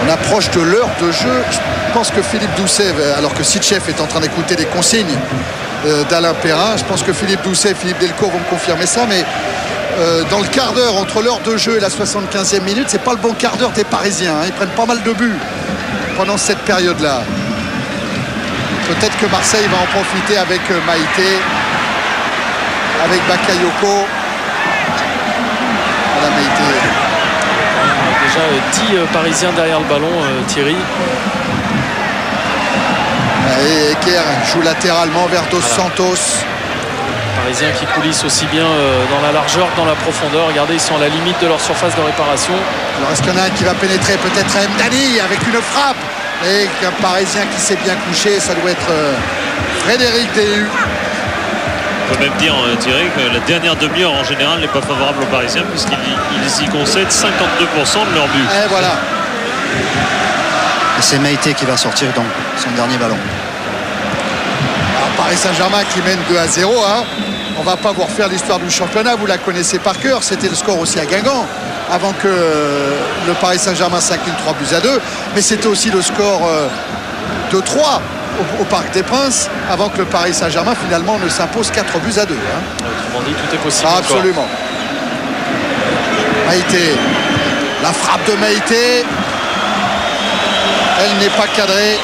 On approche de l'heure de jeu. Je pense que Philippe Doucet, alors que Sitchev est en train d'écouter des consignes d'Alain Perrin, je pense que Philippe Doucet et Philippe Delcourt vont me confirmer ça, mais dans le quart d'heure entre l'heure de jeu et la 75e minute, c'est pas le bon quart d'heure des Parisiens. Ils prennent pas mal de buts pendant cette période-là. Peut-être que Marseille va en profiter avec Maïté, avec Bakayoko. Voilà Maïté. Déjà 10 Parisiens derrière le ballon, Thierry. Et Eker joue latéralement vers Dos Santos. Parisiens qui coulissent aussi bien dans la largeur que dans la profondeur. Regardez, ils sont à la limite de leur surface de réparation. Alors est-ce qu'il y en a un qui va pénétrer? Peut-être Mdani avec une frappe. Et un Parisien qui s'est bien couché, ça doit être Frédéric Déhu. On peut même dire, Thierry, que la dernière demi-heure en général n'est pas favorable aux Parisiens puisqu'ils y concèdent 52% de leur but. Et voilà. Et c'est Maïté qui va sortir donc son dernier ballon. Alors, Paris Saint-Germain qui mène 2-0. On ne va pas vous refaire l'histoire du championnat, vous la connaissez par cœur. C'était le score aussi à Guingamp avant que le Paris Saint-Germain s'incline 3-2. Mais c'était aussi le score de 3 au Parc des Princes avant que le Paris Saint-Germain finalement ne s'impose 4-2. Autrement dit, tout est possible. Absolument. Maïté, la frappe de Maïté, elle n'est pas cadrée.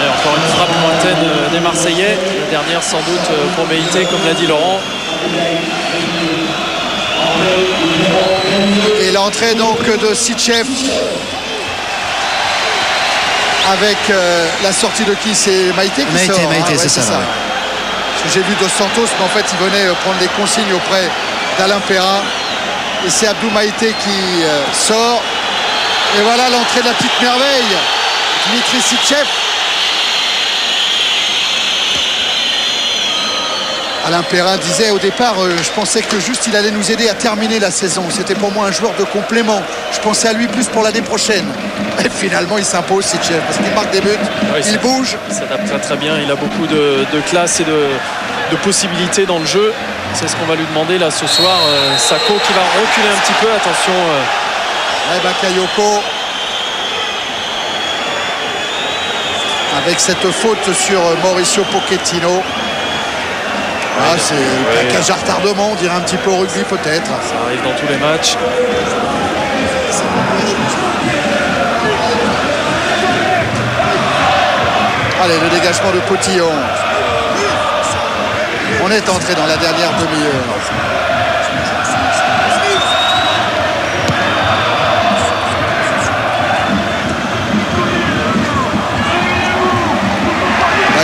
Et encore une frappe lointaine des Marseillais. La dernière sans doute pour Maïté, comme l'a dit Laurent. Et l'entrée donc de Sitchev avec la sortie de qui? C'est Maïté qui sort. Maïté, c'est ça. Parce que j'ai vu Dos Santos, mais en fait il venait prendre des consignes auprès d'Alain Perrin. Et c'est Abdou Maïté qui sort. Et voilà l'entrée de la petite merveille, Dmitri Sitchev. Alain Perrin disait au départ, je pensais que juste il allait nous aider à terminer la saison. C'était pour moi un joueur de complément. Je pensais à lui plus pour l'année prochaine. Et finalement, il s'impose, Sitchev, parce qu'il marque des buts, il bouge. Il s'adapte très très bien. Il a beaucoup de classe et de possibilités dans le jeu. C'est ce qu'on va lui demander là ce soir. Sako qui va reculer un petit peu. Attention. Bakayoko. Avec cette faute sur Mauricio Pochettino. C'est un plaquage à retardement, on dirait un petit peu au rugby peut-être. Ça arrive dans tous les matchs. Allez, le dégagement de Potillon. On est entré dans la dernière demi-heure.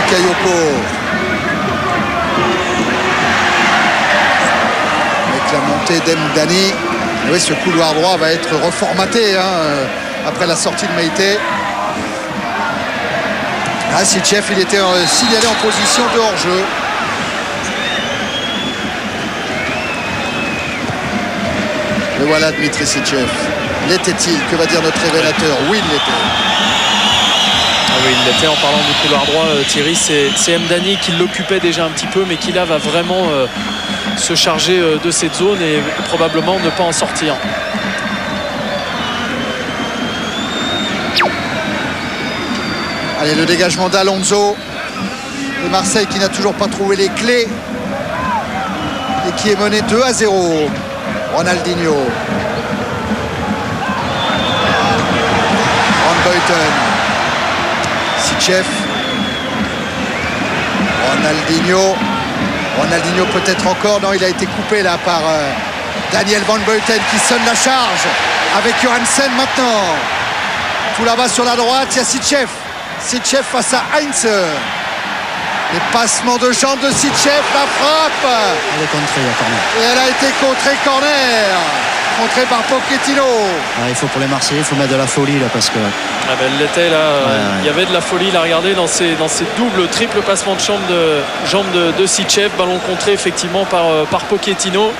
Bakayoko. Avec la montée d'Mdani. Oui, ce couloir droit va être reformaté après la sortie de Meïté. Sichev, il était signalé en position de hors-jeu. Le voilà Dmitri Sichev. L'était-il? Que va dire notre révélateur? Oui, il l'était. Ah oui, il l'était. En parlant du couloir droit, Thierry, c'est Mdani qui l'occupait déjà un petit peu, mais qui là va vraiment se charger de cette zone et probablement ne pas en sortir. Allez, le dégagement d'Alonso. Et Marseille qui n'a toujours pas trouvé les clés et qui est mené 2-0. Ronaldinho. Van Buiten. Sichev. Ronaldinho peut-être encore. Non, il a été coupé là par Daniel Van Buiten qui sonne la charge avec Johansen maintenant. Tout là-bas sur la droite, il y a Sichev. Sichev face à Heinze. Les passements de jambes de Sichev, la frappe. Elle est contrée à corner. Et elle a été contrée corner. Contrée par Pochettino. Il faut pour les Marseillais, il faut mettre de la folie là parce que. Elle l'était là. Il y avait de la folie là. Regardez dans ces doubles, triple passements de jambes de Sichev. Ballon contré effectivement par Pochettino.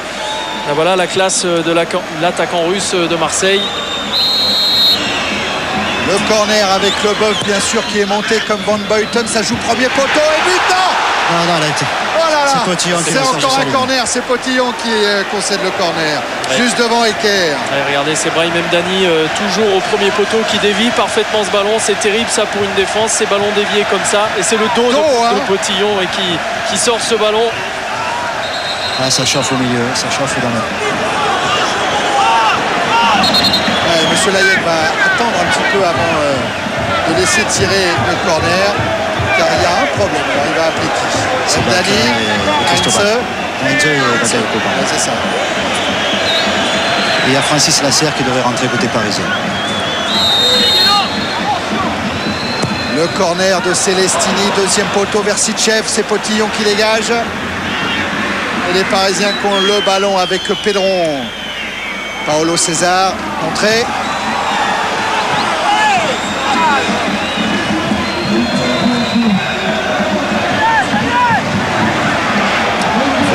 Là, voilà la classe de l'attaquant russe de Marseille. Le corner avec Leboeuf bien sûr qui est monté comme Van Buiten. Ça joue premier poteau et but. Non, elle a été. Oh là là, c'est Potillon c'est encore un corner. C'est Potillon qui concède le corner. Ouais. Juste devant Eker. Ouais, regardez, c'est Brahim Mdani toujours au premier poteau qui dévie parfaitement ce ballon. C'est terrible ça pour une défense. Ces ballons déviés comme ça. Et c'est le dos de Potillon et qui sort ce ballon. Ça chauffe au milieu. Ça chauffe dans le... Monsieur Layek va attendre un petit peu avant de laisser tirer le corner car il y a un problème. Alors, il va appeler qui? C'est Mdani, Heinze. C'est ça. Et il y a Francis Lasserre qui devrait rentrer côté parisien. Le corner de Celestini, deuxième poteau vers Sichev, c'est Potillon qui dégage. Et les Parisiens qui ont le ballon avec Pedron. Paolo César, entrée.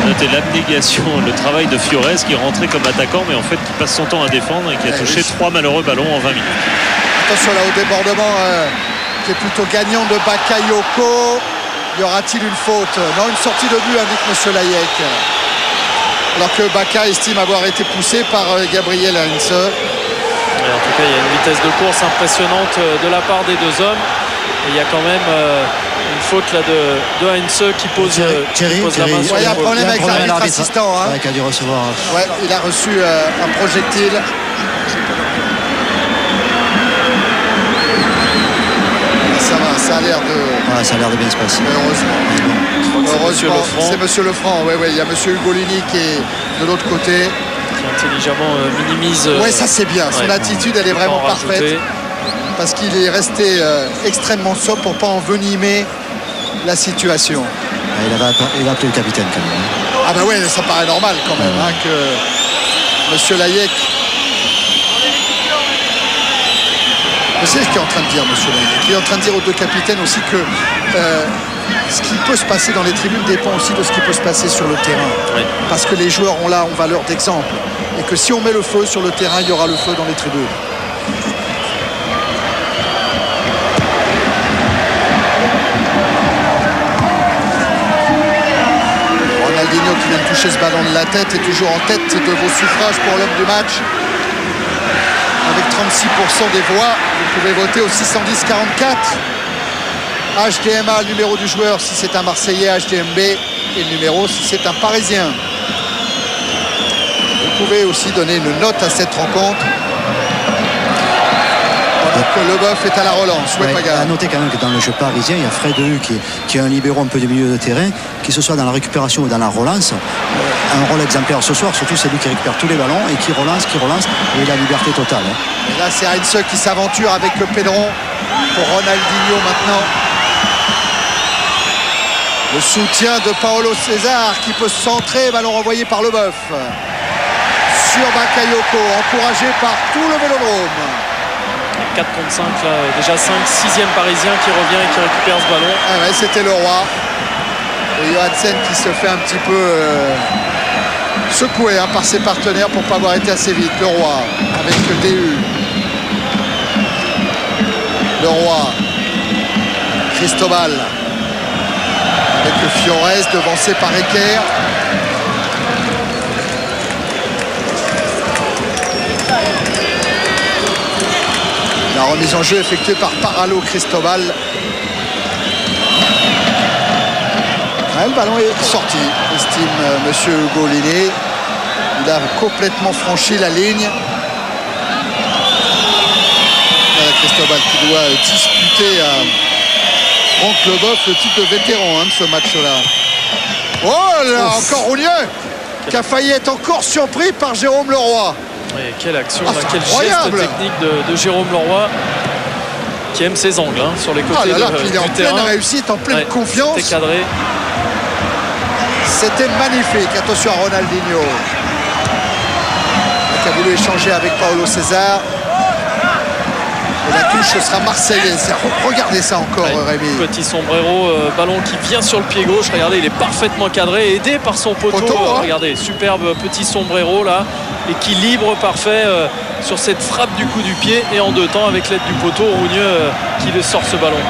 Notez l'abnégation, le travail de Fiores qui est rentré comme attaquant mais en fait qui passe son temps à défendre et qui a touché 3 malheureux ballons en 20 minutes. Attention là au débordement qui est plutôt gagnant de Bakayoko. Y aura-t-il une faute? Non, une sortie de but indique monsieur Layek. Alors que Baka estime avoir été poussé par Gabriel Heinze. En tout cas, il y a une vitesse de course impressionnante de la part des deux hommes. Et il y a quand même une faute là de Heinze qui pose la main sur il y a un problème avec l'arbitre assistant. Qui a dû recevoir. Ouais, il a reçu un projectile. Ça va, ça a l'air de bien se passer. Heureusement, c'est monsieur Lefranc. Ouais, il y a monsieur Ugolini qui est de l'autre côté. Qui intelligemment minimise. Ouais, ça c'est bien. Son attitude, elle est vraiment parfaite. Parce qu'il est resté extrêmement sobre pour ne pas envenimer la situation. Il a appelé le capitaine quand même. Ah bah ouais, ça paraît normal quand même que monsieur Layek. Vous savez ce qu'il est en train de dire, monsieur Layek? Il est en train de dire aux deux capitaines aussi que ce qui peut se passer dans les tribunes dépend aussi de ce qui peut se passer sur le terrain. Oui. Parce que les joueurs ont là en valeur d'exemple. Et que si on met le feu sur le terrain, il y aura le feu dans les tribunes. Ronaldinho qui vient de toucher ce ballon de la tête est toujours en tête de vos suffrages pour l'homme du match. Avec 36% des voix, vous pouvez voter au 610-44. HDMA, le numéro du joueur si c'est un Marseillais, HDMB et le numéro si c'est un Parisien. Vous pouvez aussi donner une note à cette rencontre. Que Leboeuf est à la relance. À noter quand même que dans le jeu parisien, il y a Fred Hu qui est un libéro un peu du milieu de terrain, qui ce soit dans la récupération ou dans la relance, un rôle exemplaire ce soir. Surtout c'est lui qui récupère tous les ballons et qui relance, et il a la liberté totale. Et là c'est Heinze qui s'aventure avec le Pedron pour Ronaldinho maintenant. Le soutien de Paolo César qui peut centrer, ballon renvoyé par Leboeuf. Sur Bakayoko, encouragé par tout le Vélodrome. 4 contre 5, là, déjà 5, 6e parisien qui revient et qui récupère ce ballon. Ah ouais, c'était Leroy. Et Johansen qui se fait un petit peu secoué par ses partenaires pour ne pas avoir été assez vite. Leroy avec le DU. Leroy. Cristobal. Avec le Fiorez devancé par Eker. La remise en jeu effectuée par Paralo Cristobal. Ouais, le ballon est sorti, estime monsieur Hugo Liné. Il a complètement franchi la ligne. Voilà Cristobal qui doit disputer à Franck Leboeuf le titre de vétéran de ce match-là. Oh là, encore Rougneux qui a failli être encore surpris par Jérôme Leroy. Oui, quelle action, quel incroyable. geste technique de Jérôme Leroy qui aime ses angles sur les côtés il est du en terrain. pleine réussite, en pleine confiance. C'était cadré. C'était magnifique. Attention à Ronaldinho qui a voulu échanger avec Paolo César. Et la touche sera marseillaise. Regardez ça encore, Rémi. Petit sombrero, ballon qui vient sur le pied gauche. Regardez, il est parfaitement cadré, aidé par son poteau. Regardez, superbe petit sombrero là. Équilibre parfait sur cette frappe du coup du pied et en deux temps avec l'aide du poteau. Rougneux qui le sort ce ballon.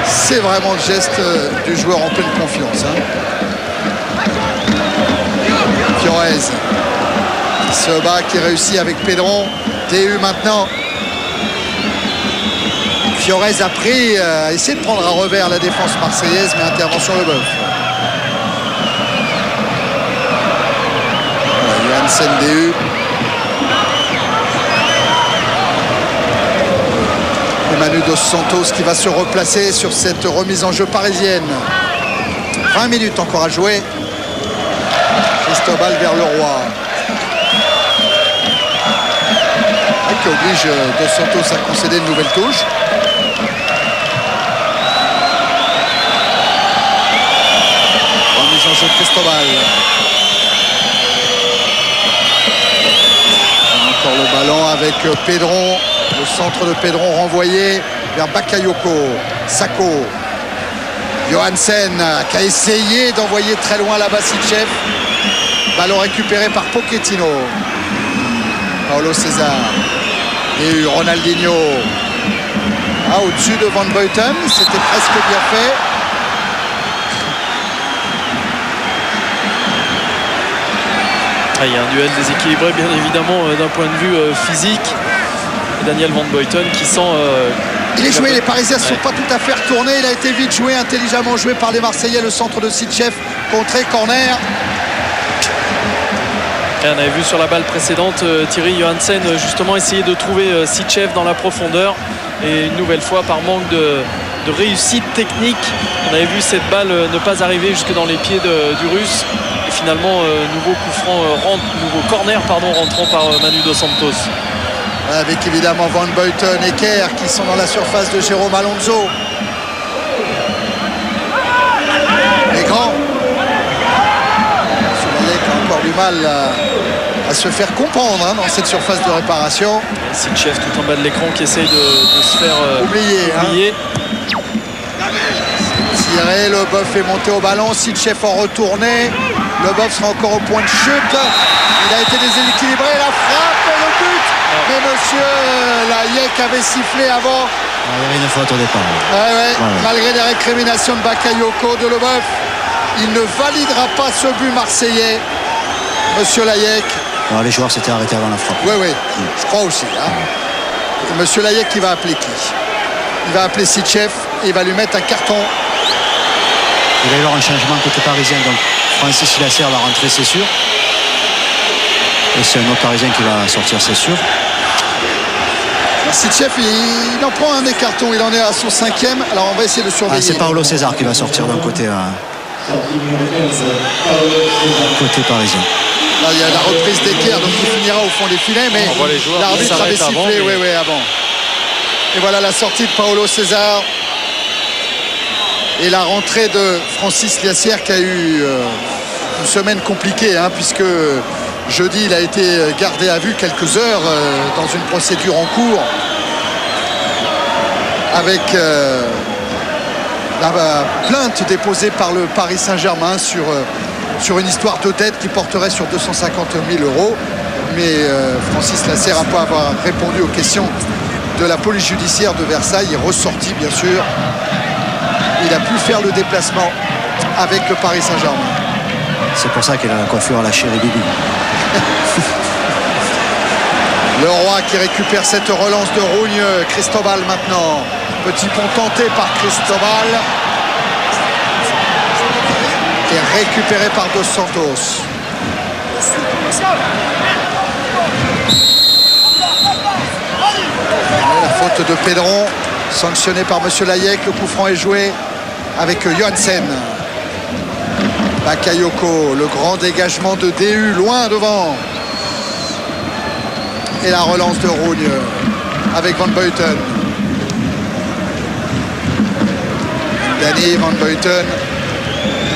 C'est vraiment le geste du joueur en pleine confiance. Fiorez qui se bat, qui réussit avec Pedron. TU maintenant. Fiorez a pris, a essayé de prendre à revers la défense marseillaise, mais intervention Leboeuf. Johansen DU. Et Manu Dos Santos qui va se replacer sur cette remise en jeu parisienne. 20 minutes encore à jouer. Cristobal vers Leroy. Qui oblige Dos Santos à concéder une nouvelle touche. Remise en jeu de Cristobal. Encore le ballon avec Pedron. Le centre de Pedron renvoyé vers Bakayoko. Sako. Johansen qui a essayé d'envoyer très loin là-bas Sitchev. Ballon récupéré par Pochettino. Paolo César. Et Ronaldinho. Au-dessus de Van Buiten. C'était presque bien fait. Il y a un duel déséquilibré bien évidemment d'un point de vue physique. Daniel Van Buiten qui sent... il est joué, les Parisiens ne sont pas tout à fait retournés. Il a été vite joué, intelligemment joué par les Marseillais. Le centre de Sitchev, contré, corner. Et on avait vu sur la balle précédente Thierry Johansen justement essayer de trouver Sitchev dans la profondeur. Et une nouvelle fois par manque de réussite technique, on avait vu cette balle ne pas arriver jusque dans les pieds du Russe. Et finalement, nouveau coup franc, nouveau corner rentrant par Manu Dos Santos. Avec évidemment Van Buiten et Kerr qui sont dans la surface de Jérôme Alonso. Les grands. Soulaïek a encore du mal à se faire comprendre dans cette surface de réparation. Sitchev tout en bas de l'écran qui essaye de se faire oublier. Tiré, Leboeuf est monté au ballon, Sitchev en retournée. Leboeuf sera encore au point de chute. Il a été déséquilibré, la frappe et le but. Mais monsieur Layek avait sifflé avant. Il y avait une faute au départ. Malgré les récriminations de Bakayoko, de Leboeuf, il ne validera pas ce but marseillais. Monsieur Layek. Alors, les joueurs s'étaient arrêtés avant la frappe. Oui, je crois aussi. Monsieur Layek, il va appeler qui? Il va appeler Sitchev et il va lui mettre un carton. Il va y avoir un changement côté parisien. Donc Francis Silasser va rentrer, c'est sûr. Et c'est un autre parisien qui va sortir, c'est sûr. Sitchev, il en prend un des cartons. Il en est à son 5e. Alors on va essayer de surveiller. C'est Paolo César qui va sortir d'un côté, côté parisien. Là, il y a la reprise d'Eker, donc il finira au fond des filets. Mais l'arbitre avait sifflé avant. Et voilà la sortie de Paolo César. et la rentrée de Francis Liassière qui a eu une semaine compliquée puisque jeudi il a été gardé à vue quelques heures dans une procédure en cours avec la plainte déposée par le Paris Saint-Germain sur une histoire de dette qui porterait sur 250 000 €. Mais Francis Liassière, après avoir répondu aux questions de la police judiciaire de Versailles, est ressorti bien sûr. Il a pu faire le déplacement avec le Paris Saint-Germain. C'est pour ça qu'il a la coiffure à la chérie Bibi. Le Roi qui récupère cette relance de Rougne. Cristobal maintenant. Petit pont tenté par Cristobal. Et récupéré par Dos Santos. La faute de Pedron, sanctionnée par M. Layek. Le coup franc est joué avec Johansen. Bakayoko, le grand dégagement de DU, loin devant. Et la relance de Rougne avec Van Buiten. Danny Van Buiten.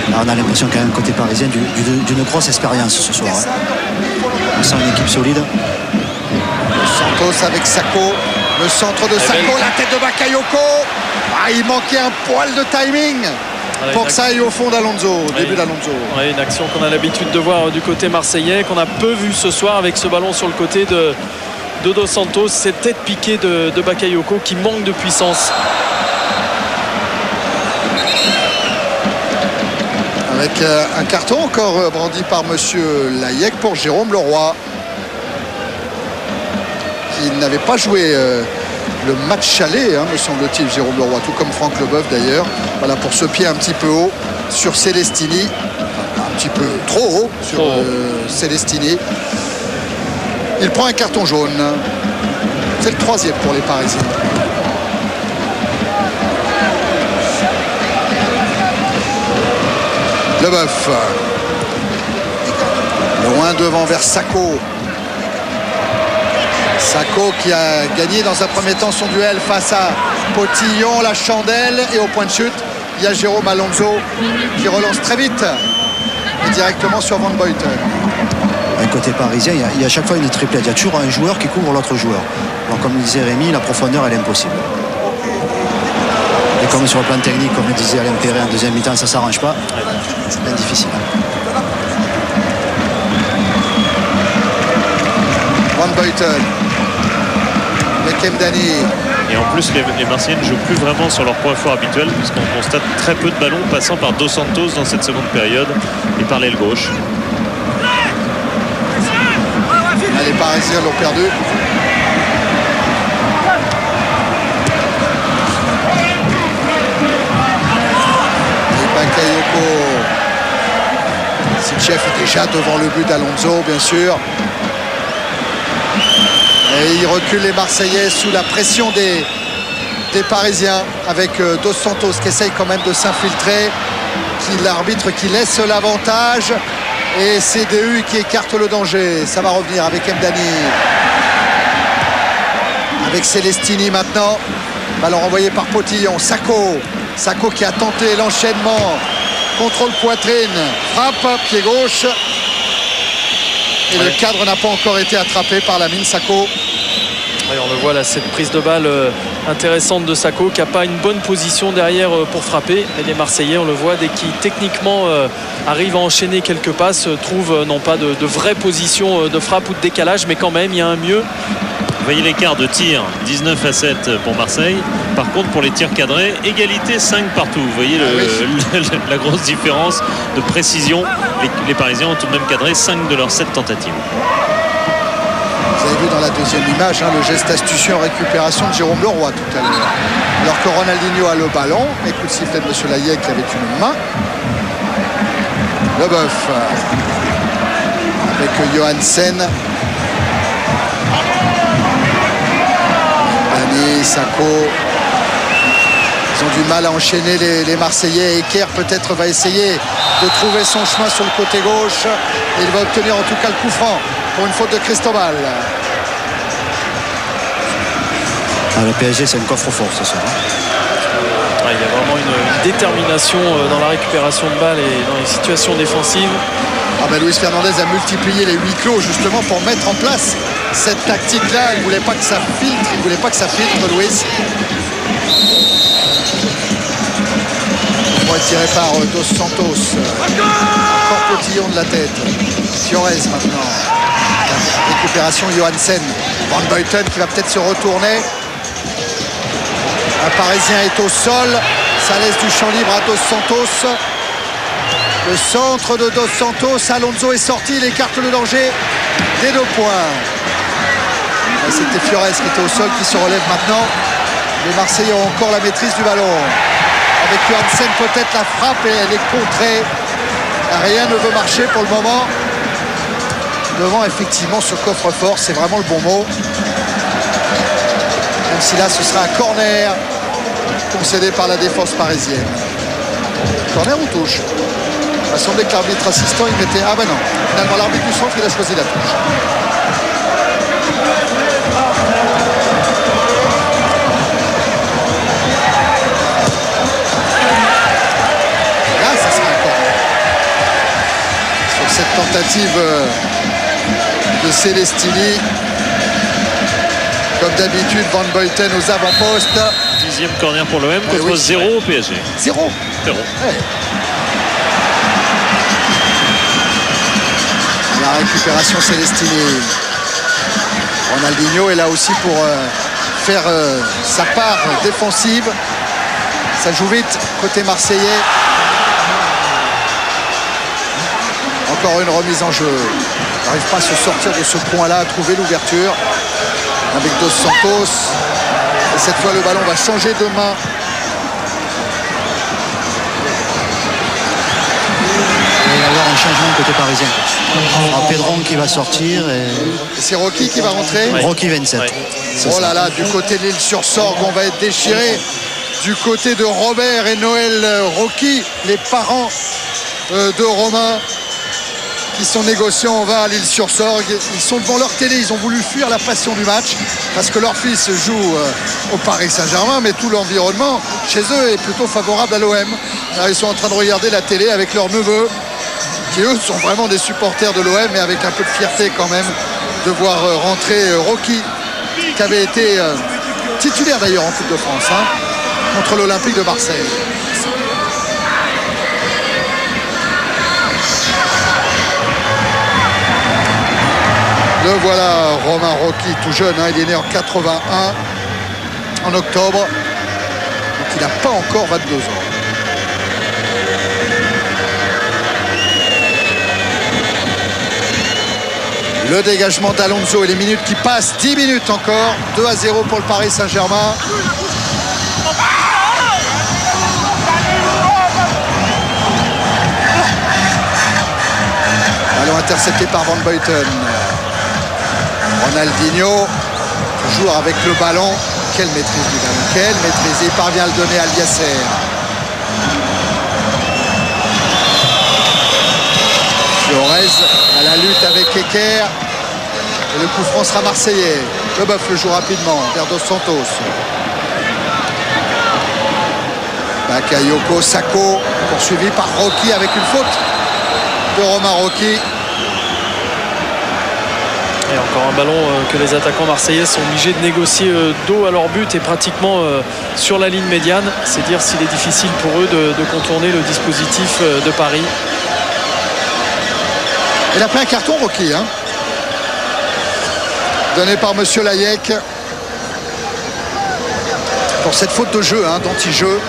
Alors on a l'impression quand même côté parisien d'une grosse expérience ce soir. On sent une équipe solide. Santos avec Sako. Le centre de Sako, la tête de Bakayoko. Il manquait un poil de timing pour que ça aille au fond d'Alonso, au début d'Alonso. Une action qu'on a l'habitude de voir du côté marseillais, qu'on a peu vu ce soir avec ce ballon sur le côté de Dos Santos. Cette tête piquée de Bakayoko qui manque de puissance. Avec un carton encore brandi par monsieur Layek pour Jérôme Leroy, qui n'avait pas joué le match aller, me semble-t-il, Jérôme Leroy, tout comme Franck Leboeuf d'ailleurs. Voilà, pour ce pied un petit peu haut sur Celestini, un petit peu trop haut sur Celestini. Il prend un carton jaune. C'est le 3e pour les Parisiens. Leboeuf. Loin devant vers Sako. Sako qui a gagné dans un premier temps son duel face à Potillon, la chandelle, et au point de chute, il y a Jérôme Alonso qui relance très vite et directement sur Van Buiten. Côté parisien, il y a à chaque fois une triplette. Il y a toujours un joueur qui couvre l'autre joueur. Donc comme disait Rémi, la profondeur elle est impossible. Et comme sur le plan technique, comme le disait Alain Perret en deuxième mi-temps, ça ne s'arrange pas. C'est bien difficile. Van Buiten. Beckham Dani. Et en plus, les Marseillais ne jouent plus vraiment sur leur point fort habituel, puisqu'on constate très peu de ballons passant par Dos Santos dans cette seconde période et par l'aile gauche. Les Parisiens l'ont perdu. Et Bakayoko. Sitchef est déjà devant le but d'Alonso, bien sûr. Et il recule les Marseillais sous la pression des Parisiens avec Dos Santos qui essaye quand même de s'infiltrer. L'arbitre qui laisse l'avantage. Et c'est DU qui écarte le danger. Ça va revenir avec Mdani. Avec Celestini maintenant. Ballon renvoyé par Potillon. Sako qui a tenté l'enchaînement. Contrôle poitrine. Frappe, pied gauche. Et le cadre n'a pas encore été attrapé par Lamine Sako. Oui, on le voit là, cette prise de balle intéressante de Sako qui n'a pas une bonne position derrière pour frapper. Et les Marseillais, on le voit, dès qu'ils techniquement arrivent à enchaîner quelques passes, trouvent non pas de vraies positions de frappe ou de décalage, mais quand même, il y a un mieux. Vous voyez l'écart de tir, 19-7 pour Marseille. Par contre, pour les tirs cadrés, égalité 5 partout. Vous voyez la grosse différence de précision. Les Parisiens ont tout de même cadré 5 de leurs 7 tentatives. Vous avez vu dans la deuxième image le geste astucieux en récupération de Jérôme Leroy tout à l'heure. Alors que Ronaldinho a le ballon. Et coup de sifflet de M. Layek avec une main. Leboeuf avec Johansen. Dani, Sako. Ils ont du mal à enchaîner les Marseillais. Eker peut-être va essayer de trouver son chemin sur le côté gauche. Et il va obtenir en tout cas le coup franc pour une faute de Cristobal. Le PSG, c'est une coffre-fort ce soir. Il y a vraiment une détermination dans la récupération de balles et dans les situations défensives. Ah ben Luis Fernandez a multiplié les huis clos justement pour mettre en place cette tactique-là. Il ne voulait pas que ça filtre, Luis. On va tirer par Dos Santos. Encore Potillon de la tête. Fiorez maintenant. La récupération Johansen. Van Buiten qui va peut-être se retourner. Un Parisien est au sol. Ça laisse du champ libre à Dos Santos. Le centre de Dos Santos. Alonso est sorti. Il écarte le danger des 2 points. C'était Fiorez qui était au sol qui se relève maintenant. Les Marseillais ont encore la maîtrise du ballon. Avec Johansen, peut-être la frappe et elle est contrée. Rien ne veut marcher pour le moment. Devant effectivement ce coffre-fort, c'est vraiment le bon mot. Même si là ce sera un corner concédé par la défense parisienne. Corner ou touche? Il m'a semblé que l'arbitre assistant il mettait... Ah ben non, finalement l'arbitre du centre il a choisi la touche. Cette tentative de Celestini, comme d'habitude Van Buiten aux avant-postes. 10e corner pour l'OM contre 0 au PSG. 0. Ouais. La récupération Celestini. Ronaldinho est là aussi pour faire sa part défensive. Ça joue vite côté marseillais. Encore une remise en jeu. Il n'arrive pas à se sortir de ce point-là, à trouver l'ouverture avec Dos Santos. Et cette fois, le ballon va changer de main. Il va y avoir un changement côté parisien. Pedron qui va sortir. Et c'est Rocky qui va rentrer. Rocky 27. Ouais. Oh là là, du côté de l'Île-sur-Sorgue, on va être déchiré. Du côté de Robert et Noël Rocky, les parents de Romain, qui sont négociants en vin à l'Île-sur-Sorgue. Ils sont devant leur télé, ils ont voulu fuir la passion du match parce que leur fils joue au Paris Saint-Germain, mais tout l'environnement chez eux est plutôt favorable à l'OM. Ils sont en train de regarder la télé avec leurs neveux qui eux sont vraiment des supporters de l'OM, mais avec un peu de fierté quand même de voir rentrer Rocky, qui avait été titulaire d'ailleurs en Coupe de France contre l'Olympique de Marseille. Le voilà, Romain Rocky, tout jeune, il est né en 81, en octobre, donc il n'a pas encore 22 ans. Le dégagement d'Alonso et les minutes qui passent, 10 minutes encore, 2-0 pour le Paris Saint-Germain. Ballon intercepté par Van Buiten. Ronaldinho, toujours avec le ballon. Quelle maîtrise du ballon, quelle maîtrise. Il parvient à le donner à Aliasser. Fiorez à la lutte avec Eker. Et le coup franc sera marseillais. Le Boeuf le joue rapidement vers Dos Santos. Bakayoko Sako, poursuivi par Rocky avec une faute de Romain Rocky. Et encore un ballon que les attaquants marseillais sont obligés de négocier dos à leur but et pratiquement sur la ligne médiane. C'est dire s'il est difficile pour eux de contourner le dispositif de Paris. Il a pris un carton, Rocky, donné par Monsieur Layek pour cette faute de jeu, d'anti-jeu,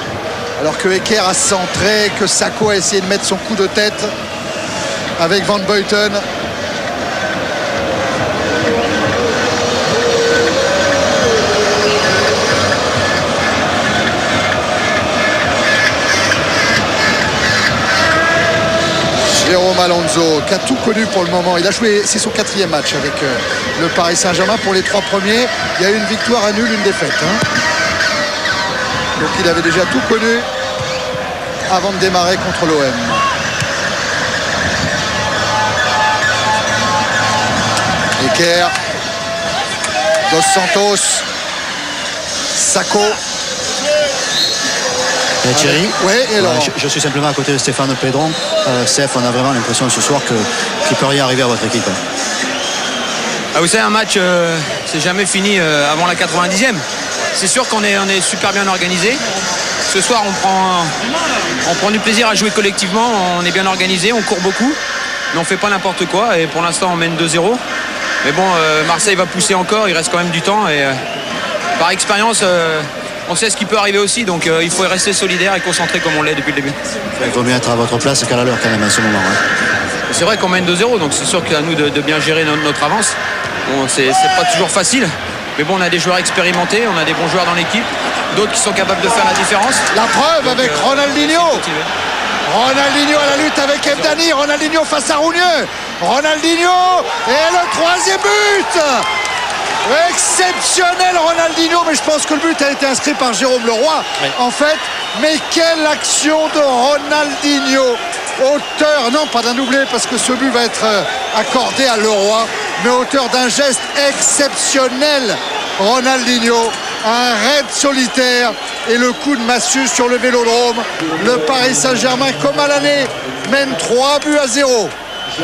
alors que Eker a centré, que Sako a essayé de mettre son coup de tête avec Van Buiten. Jérôme Alonso, qui a tout connu pour le moment. Il a joué, c'est son 4e match avec le Paris Saint-Germain. Pour les 3 premiers, il y a eu une victoire, un nul, une défaite. Donc il avait déjà tout connu avant de démarrer contre l'OM. Eker, Dos Santos, Sako. Thierry, et Laurent. je suis simplement à côté de Stéphane Pédron. Steph, on a vraiment l'impression ce soir qu'il ne peut rien arriver à votre équipe. Vous savez, un match, c'est jamais fini avant la 90e. C'est sûr qu'on est super bien organisé. Ce soir, on prend du plaisir à jouer collectivement. On est bien organisé, on court beaucoup, mais on fait pas n'importe quoi. Et pour l'instant, on mène 2-0. Mais bon, Marseille va pousser encore. Il reste quand même du temps. Et par expérience, on sait ce qui peut arriver aussi. Donc, il faut rester solidaire et concentré comme on l'est depuis le début. Il vaut mieux être à votre place qu'à la leur quand même à ce moment. C'est vrai qu'on mène 2-0, donc c'est sûr qu'à nous de bien gérer notre avance. Bon, c'est pas toujours facile. Mais bon, on a des joueurs expérimentés, on a des bons joueurs dans l'équipe, d'autres qui sont capables de faire la différence. La preuve donc, avec Ronaldinho. Ronaldinho à la lutte avec Emdani. Ronaldinho face à Rougneux. Ronaldinho et le troisième but. Exceptionnel Ronaldinho, mais je pense que le but a été inscrit par Jérôme Leroy. Oui. En fait, mais quelle action de Ronaldinho. Auteur, non pas d'un doublé parce que ce but va être accordé à Leroy, mais auteur d'un geste exceptionnel. Ronaldinho, un raid solitaire et le coup de massue sur le Vélodrome. Le Paris Saint-Germain, comme à l'année, mène 3-0.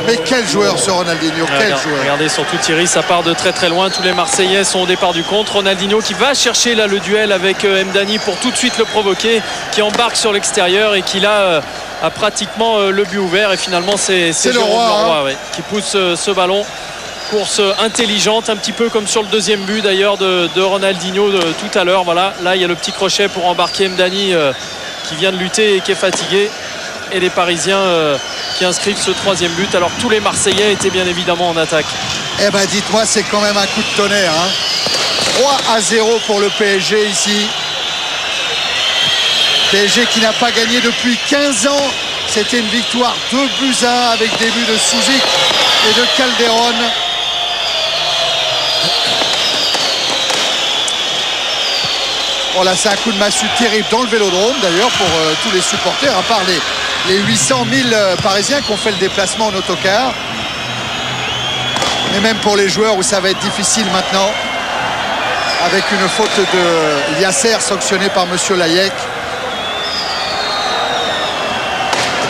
Mais quel joueur ce Ronaldinho, quel joueur. Regardez surtout Thierry, ça part de très très loin. Tous les Marseillais sont au départ du contre. Ronaldinho qui va chercher là le duel avec Emdani pour tout de suite le provoquer, qui embarque sur l'extérieur et qui là a pratiquement le but ouvert. Et finalement c'est Jérôme Leroy qui pousse ce ballon. Course intelligente, un petit peu comme sur le deuxième but d'ailleurs de Ronaldinho tout à l'heure. Voilà, là il y a le petit crochet pour embarquer Emdani qui vient de lutter et qui est fatigué. Et les Parisiens qui inscrivent ce troisième but. Alors tous les Marseillais étaient bien évidemment en attaque. Eh ben dites-moi, c'est quand même un coup de tonnerre. 3-0 pour le PSG ici. PSG qui n'a pas gagné depuis 15 ans. C'était une victoire 2-1 avec des buts de Souzic et de Calderon. Bon là c'est un coup de massue terrible dans le Vélodrome d'ailleurs pour tous les supporters, à part les 800 000 Parisiens qui ont fait le déplacement en autocar. Mais même pour les joueurs où ça va être difficile maintenant, avec une faute de Yasser sanctionnée par monsieur Layek.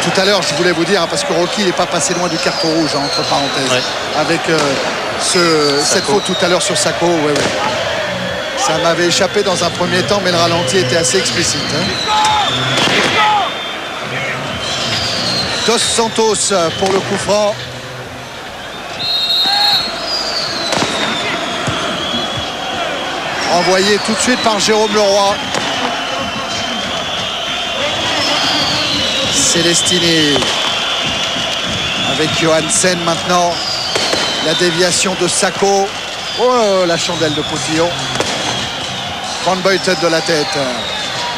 Tout à l'heure je voulais vous dire, parce que Rocky n'est pas passé loin du carton rouge entre parenthèses, avec cette faute tout à l'heure sur Sacco. Ouais. Ça m'avait échappé dans un premier temps, mais le ralenti était assez explicite. Dos Santos pour le coup franc. Envoyé tout de suite par Jérôme Leroy. Célestini avec Johansen maintenant. La déviation de Sacco. Oh, la chandelle de Potillon. Van Buiten de la tête.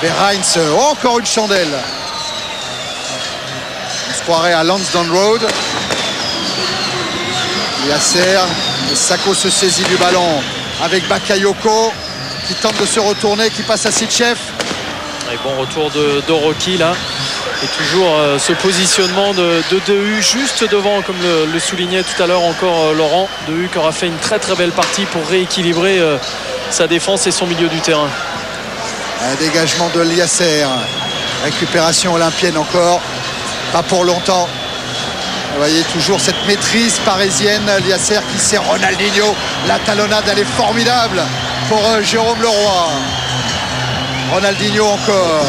Verheins, encore une chandelle. On se croirait à Lansdowne Road. Yasser. Sacco se saisit du ballon avec Bakayoko qui tente de se retourner, qui passe à Sitchef. Et bon retour de Rocky là. Et toujours ce positionnement de Dehu juste devant, comme le soulignait tout à l'heure encore Laurent. Dehu qui aura fait une très très belle partie pour rééquilibrer sa défense et son milieu du terrain. Un dégagement de Yasser. Récupération olympienne encore. Pas pour longtemps. Vous voyez toujours cette maîtrise parisienne. Yasser qui sert Ronaldinho. La talonnade elle est formidable pour Jérôme Leroy. Ronaldinho encore.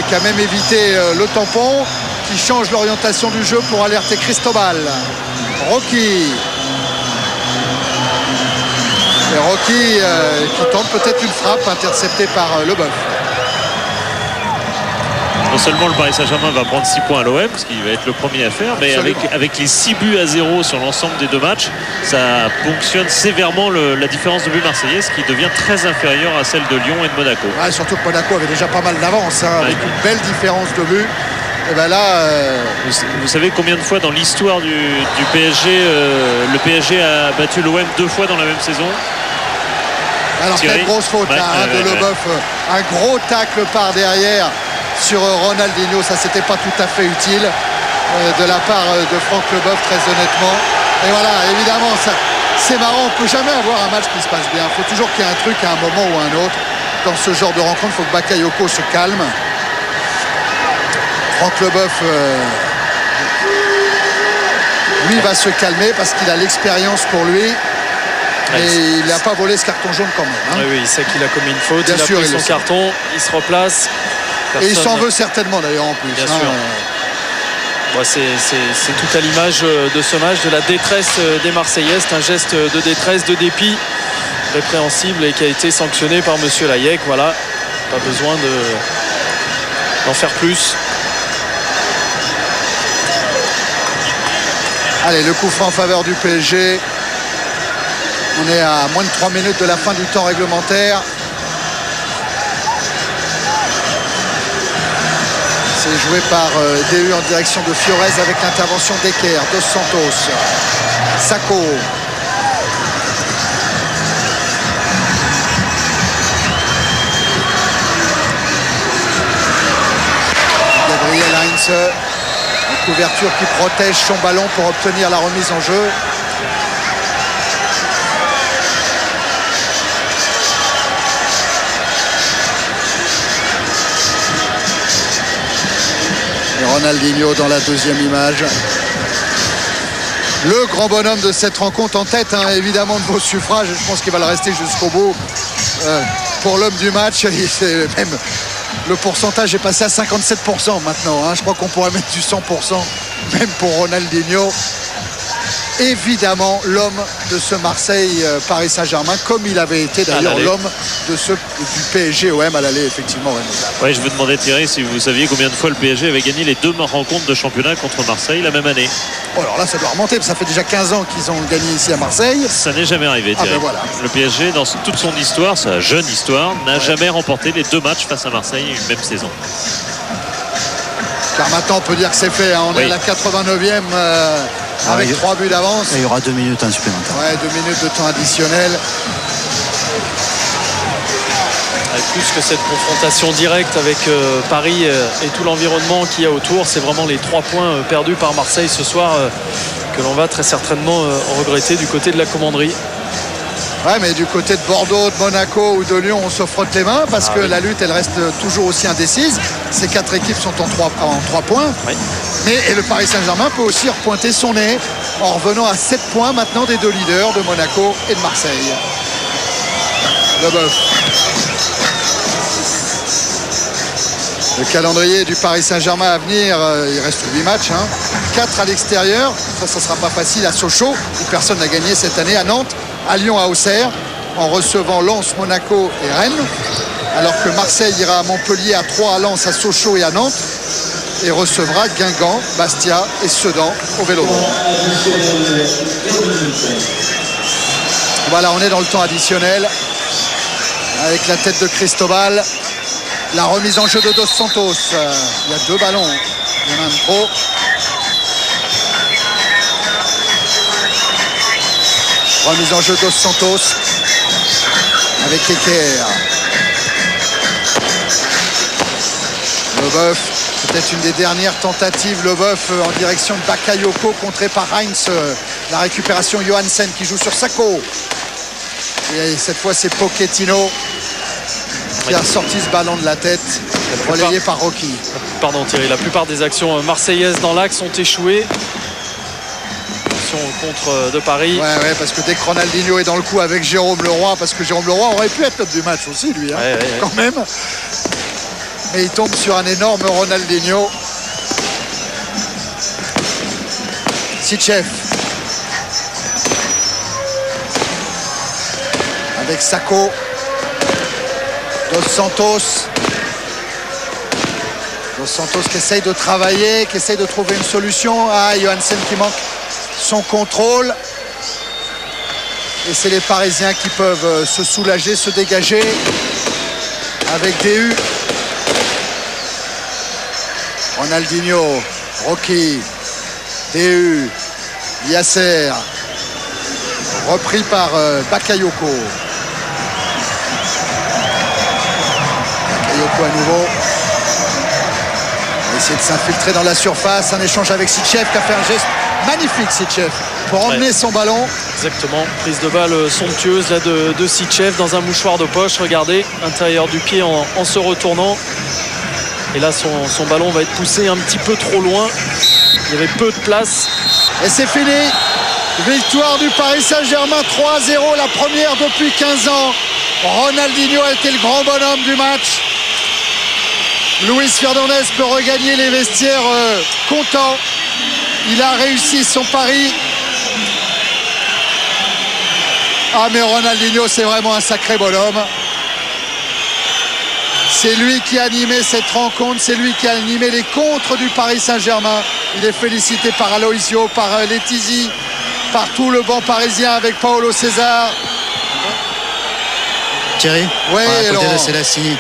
Qui a même évité le tampon, qui change l'orientation du jeu pour alerter Cristobal. Rocky. Et Rocky qui tente peut-être une frappe interceptée par Leboeuf. Non seulement le Paris Saint-Germain va prendre 6 points à l'OM, ce qui va être le premier à faire, mais avec les 6-0 sur l'ensemble des deux matchs, ça ponctionne sévèrement la différence de but marseillaise qui devient très inférieure à celle de Lyon et de Monaco. Ouais, surtout que Monaco avait déjà pas mal d'avance, avec une belle différence de but. Et ben là, vous savez combien de fois dans l'histoire du PSG, le PSG a battu l'OM 2 fois dans la même saison? Alors quelle grosse faute de Leboeuf, un gros tacle par derrière sur Ronaldinho, ça c'était pas tout à fait utile de la part de Franck Leboeuf, très honnêtement. Et voilà, évidemment c'est marrant, on peut jamais avoir un match qui se passe bien, il faut toujours qu'il y ait un truc à un moment ou à un autre. Dans ce genre de rencontre, il faut que Bakayoko se calme. Franck Leboeuf, lui, va se calmer parce qu'il a l'expérience pour lui. Mais il n'a pas volé ce carton jaune quand même. Hein. Oui, il sait qu'il a commis une faute. Bien il a sûr, pris son carton, il se replace. Et il s'en veut certainement d'ailleurs en plus. Bien sûr. Bon, c'est tout à l'image de ce match, de la détresse des Marseillais. C'est un geste de détresse, de dépit répréhensible et qui a été sanctionné par monsieur Layek. Voilà, pas besoin d'en faire plus. Allez, le coup franc en faveur du PSG. On est à moins de 3 minutes de la fin du temps réglementaire. C'est joué par DU en direction de Fiorez avec l'intervention d'Eker, Dos Santos, Sakho. Gabriel Heinze, une couverture qui protège son ballon pour obtenir la remise en jeu. Et Ronaldinho dans la deuxième image. Le grand bonhomme de cette rencontre en tête, hein, évidemment, de vos suffrages. Je pense qu'il va le rester jusqu'au bout. Pour l'homme du match, même le pourcentage est passé à 57% maintenant. Hein. Je crois qu'on pourrait mettre du 100%, même pour Ronaldinho. Évidemment, l'homme de ce Marseille-Paris Saint-Germain, comme il avait été d'ailleurs l'homme de du PSG-OM à l'aller, effectivement. Oui, je vous demandais, Thierry, si vous saviez combien de fois le PSG avait gagné les 2 rencontres de championnat contre Marseille la même année. Oh, alors là, ça doit remonter, ça fait déjà 15 ans qu'ils ont gagné ici à Marseille. Ça n'est jamais arrivé, Thierry. Ben voilà. Le PSG, dans toute son histoire, sa jeune histoire, n'a jamais remporté les 2 matchs face à Marseille une même saison. Car maintenant, on peut dire que c'est fait. Hein. On est à la 89e avec 3 buts d'avance. Et il y aura 2 minutes en supplémentaire. Ouais, 2 minutes de temps additionnel. Avec plus que cette confrontation directe avec Paris et tout l'environnement qu'il y a autour, c'est vraiment les 3 points perdus par Marseille ce soir que l'on va très certainement regretter du côté de la commanderie. Ouais, mais du côté de Bordeaux, de Monaco ou de Lyon, on se frotte les mains parce que la lutte, elle reste toujours aussi indécise. Ces 4 équipes sont en 3 points. Oui. Et le Paris Saint-Germain peut aussi repointer son nez en revenant à 7 points maintenant des 2 leaders de Monaco et de Marseille. Leboeuf. Le calendrier du Paris Saint-Germain à venir, il reste 8 matchs. 4 à l'extérieur. Ça ne sera pas facile à Sochaux, où personne n'a gagné cette année. À Nantes, à Lyon, à Auxerre, en recevant Lens, Monaco et Rennes. Alors que Marseille ira à Montpellier, à Troyes, à Lens, à Sochaux et à Nantes. Et recevra Guingamp, Bastia et Sedan au Vélodrome. Voilà, on est dans le temps additionnel. Avec la tête de Cristobal. La remise en jeu de Dos Santos. Il y a 2 ballons. Il y en a un de trop. Remise en jeu Dos Santos. Avec Eker. Leboeuf. Peut-être une des dernières tentatives. Leboeuf en direction de Bakayoko, contré par Heinz. La récupération Johansen qui joue sur Sakho. Et cette fois, c'est Pochettino qui a sorti ce ballon de la tête, relayé par Rocky. Pardon Thierry, la plupart des actions marseillaises dans l'axe ont échoué. Attention au contre de Paris. Ouais, parce que dès que Ronaldinho est dans le coup avec Jérôme Leroy, parce que Jérôme Leroy aurait pu être top du match aussi, lui, quand même. Mais il tombe sur un énorme Ronaldinho. Sitchev. Avec Sakho. Dos Santos qui essaye de travailler, qui essaye de trouver une solution. Johansen qui manque son contrôle. Et c'est les Parisiens qui peuvent se soulager, se dégager avec DU. Ronaldinho, Rocky, DU, Yasser. Repris par Bakayoko. À nouveau, on va essayer de s'infiltrer dans la surface. Un échange avec Sitchev qui a fait un geste magnifique, Sitchev, pour emmener son ballon. Exactement, prise de balle somptueuse là de Sitchev dans un mouchoir de poche. Regardez, intérieur du pied en se retournant. Et là, son ballon va être poussé un petit peu trop loin. Il y avait peu de place. Et c'est fini. Victoire du Paris Saint-Germain 3-0, la première depuis 15 ans. Ronaldinho a été le grand bonhomme du match. Luis Fernandez peut regagner les vestiaires content. Il a réussi son pari. Ah mais Ronaldinho, c'est vraiment un sacré bonhomme. C'est lui qui a animé cette rencontre, c'est lui qui a animé les contres du Paris Saint-Germain. Il est félicité par Aloisio, par Letizy, par tout le banc parisien avec Paolo César. Thierry, ouais, à côté de Célestini.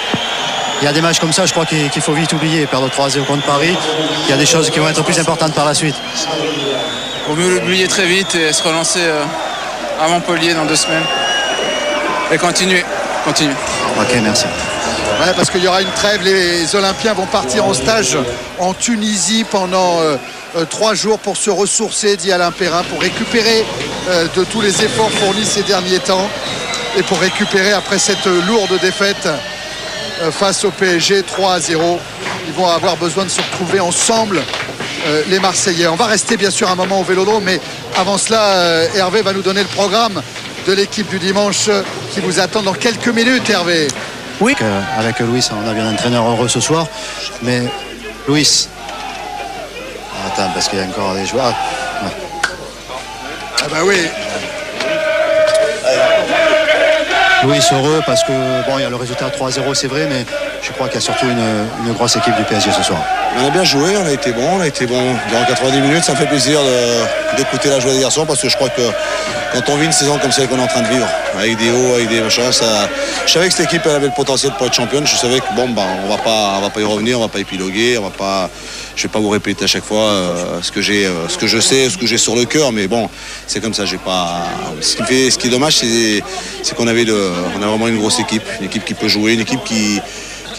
Il y a des matchs comme ça, je crois qu'il faut vite oublier. Perdre 3-0 contre Paris, il y a des choses qui vont être plus importantes par la suite. Il vaut mieux l'oublier très vite et se relancer à Montpellier dans 2 semaines. Et continuer. Ok, merci. Ouais, parce qu'il y aura une trêve, les Olympiens vont partir en stage en Tunisie pendant 3 jours pour se ressourcer, dit Alain Perrin, pour récupérer de tous les efforts fournis ces derniers temps et pour récupérer après cette lourde défaite face au PSG 3-0. Ils vont avoir besoin de se retrouver ensemble, les Marseillais. On va rester bien sûr un moment au Vélodrome, mais avant cela, Hervé va nous donner le programme de l'équipe du dimanche qui vous attend dans quelques minutes, Hervé. Oui. Avec Luis, on a bien un entraîneur heureux ce soir. Mais Luis. Attends, parce qu'il y a encore des joueurs. Ouais. Ah bah oui. Luis heureux parce que bon, il y a le résultat 3-0, c'est vrai, mais je crois qu'il y a surtout une grosse équipe du PSG ce soir. On a bien joué, on a été bon durant 90 minutes. Ça me fait plaisir d'écouter la joie des garçons parce que je crois que quand on vit une saison comme celle qu'on est en train de vivre, avec des hauts, avec des machins, je savais que cette équipe elle avait le potentiel pour être championne. Je savais que on va pas y revenir, on va pas épiloguer, je vais pas vous répéter à chaque fois ce que je sais, ce que j'ai sur le cœur, mais bon, c'est comme ça. Ce qui est dommage, c'est qu'on a vraiment une grosse équipe, une équipe qui peut jouer, une équipe qui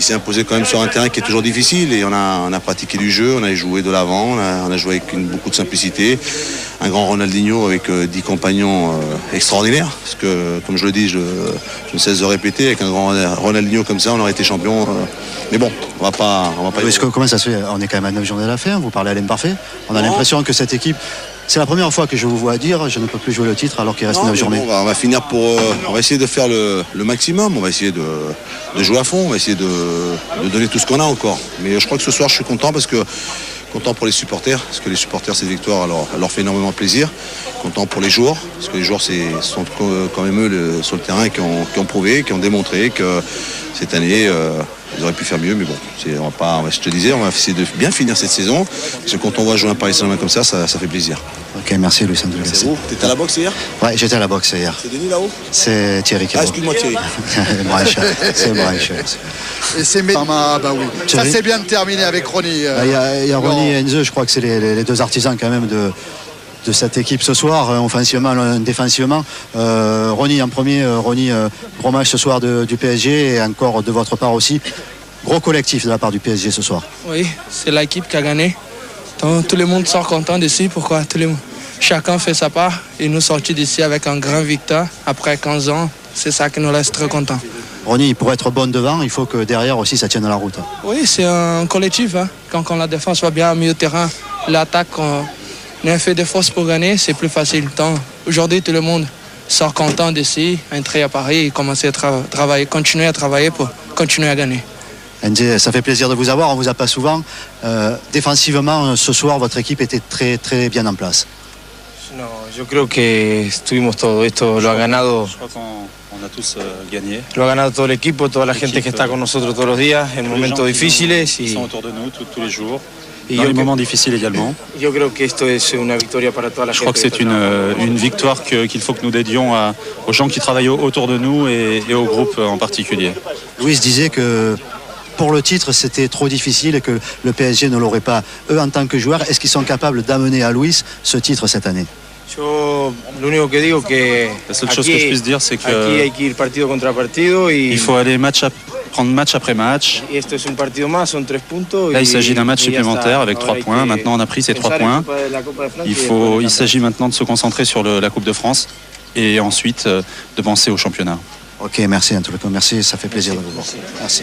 s'est imposée quand même sur un terrain qui est toujours difficile, et on a pratiqué du jeu, on a joué de l'avant, on a joué avec beaucoup de simplicité. Un grand Ronaldinho avec 10 compagnons extraordinaires, parce que comme je le dis, je ne cesse de répéter, avec un grand Ronaldinho comme ça, on aurait été champion. Mais bon, on va pas. Comment ça se fait? On est quand même à 9 journées de la fin, vous parlez à l'imparfait. On a l'impression que cette équipe, c'est la première fois que je vous vois dire je ne peux plus jouer le titre alors qu'il reste 9 journées. Bon, on va finir on va essayer de faire le maximum, on va essayer de jouer à fond, on va essayer de donner tout ce qu'on a encore. Mais je crois que ce soir je suis content content pour les supporters, parce que les supporters, cette victoire leur fait énormément plaisir. Content pour les joueurs, parce que les joueurs sont quand même eux sur le terrain qui ont prouvé, qui ont démontré que cette année ils auraient pu faire mieux, mais bon, je te disais, on va essayer de bien finir cette saison, parce que quand on voit jouer un Paris Saint-Germain comme ça fait plaisir. Ok, merci Luis. C'est vous. T'étais à la boxe hier? Ouais, j'étais à la boxe hier. C'est Denis là-haut? C'est Thierry qui excuse-moi Thierry. C'est Breich. Et c'est bah oui. Ça c'est bien de terminer avec Ronny. Il y a Ronny et Enzo, je crois que c'est les 2 artisans quand même de cette équipe ce soir, offensivement, défensivement. Ronny en premier, gros match ce soir du PSG et encore de votre part aussi. Gros collectif de la part du PSG ce soir. Oui, c'est l'équipe qui a gagné. Donc, tout le monde sort content d'ici. Pourquoi chacun fait sa part et nous sortis d'ici avec un grand victoire après 15 ans. C'est ça qui nous laisse très contents. Ronny, pour être bon devant, il faut que derrière aussi ça tienne la route. Oui, c'est un collectif. Quand la défense va bien au milieu de terrain, l'attaque, on a fait des forces pour gagner, c'est plus facile. Aujourd'hui, tout le monde sort content d'ici, entrer à Paris et commencer à travailler, continuer à travailler pour continuer à gagner. NJ, ça fait plaisir de vous avoir, on ne vous a pas souvent. Défensivement, ce soir, votre équipe était très très bien en place. No, yo creo que estuvimos todo esto, lo ha ganado. Je crois qu'on a tous gagné. Lo ha ganado todo el equipo, toda la gente que está con nosotros todos los días en momentos difíciles. Ils sont autour de nous tous les jours. Dans les moments difficiles également. Yo creo que esto es una victoria para toda la gente. Je crois que c'est une victoire qu'il faut que nous dédions aux gens qui travaillent autour de nous et au groupe en particulier. Luis disait que pour le titre, c'était trop difficile et que le PSG ne l'aurait pas. Eux, en tant que joueurs, est-ce qu'ils sont capables d'amener à Luis ce titre cette année? La seule chose que je puisse dire, c'est que il faut aller prendre match après match. Là, il s'agit d'un match supplémentaire avec 3 points. Maintenant, on a pris ces 3 points. Il s'agit maintenant de se concentrer sur la Coupe de France et ensuite de penser au championnat. Ok, merci en tout cas. Merci, ça fait plaisir de vous voir. Merci.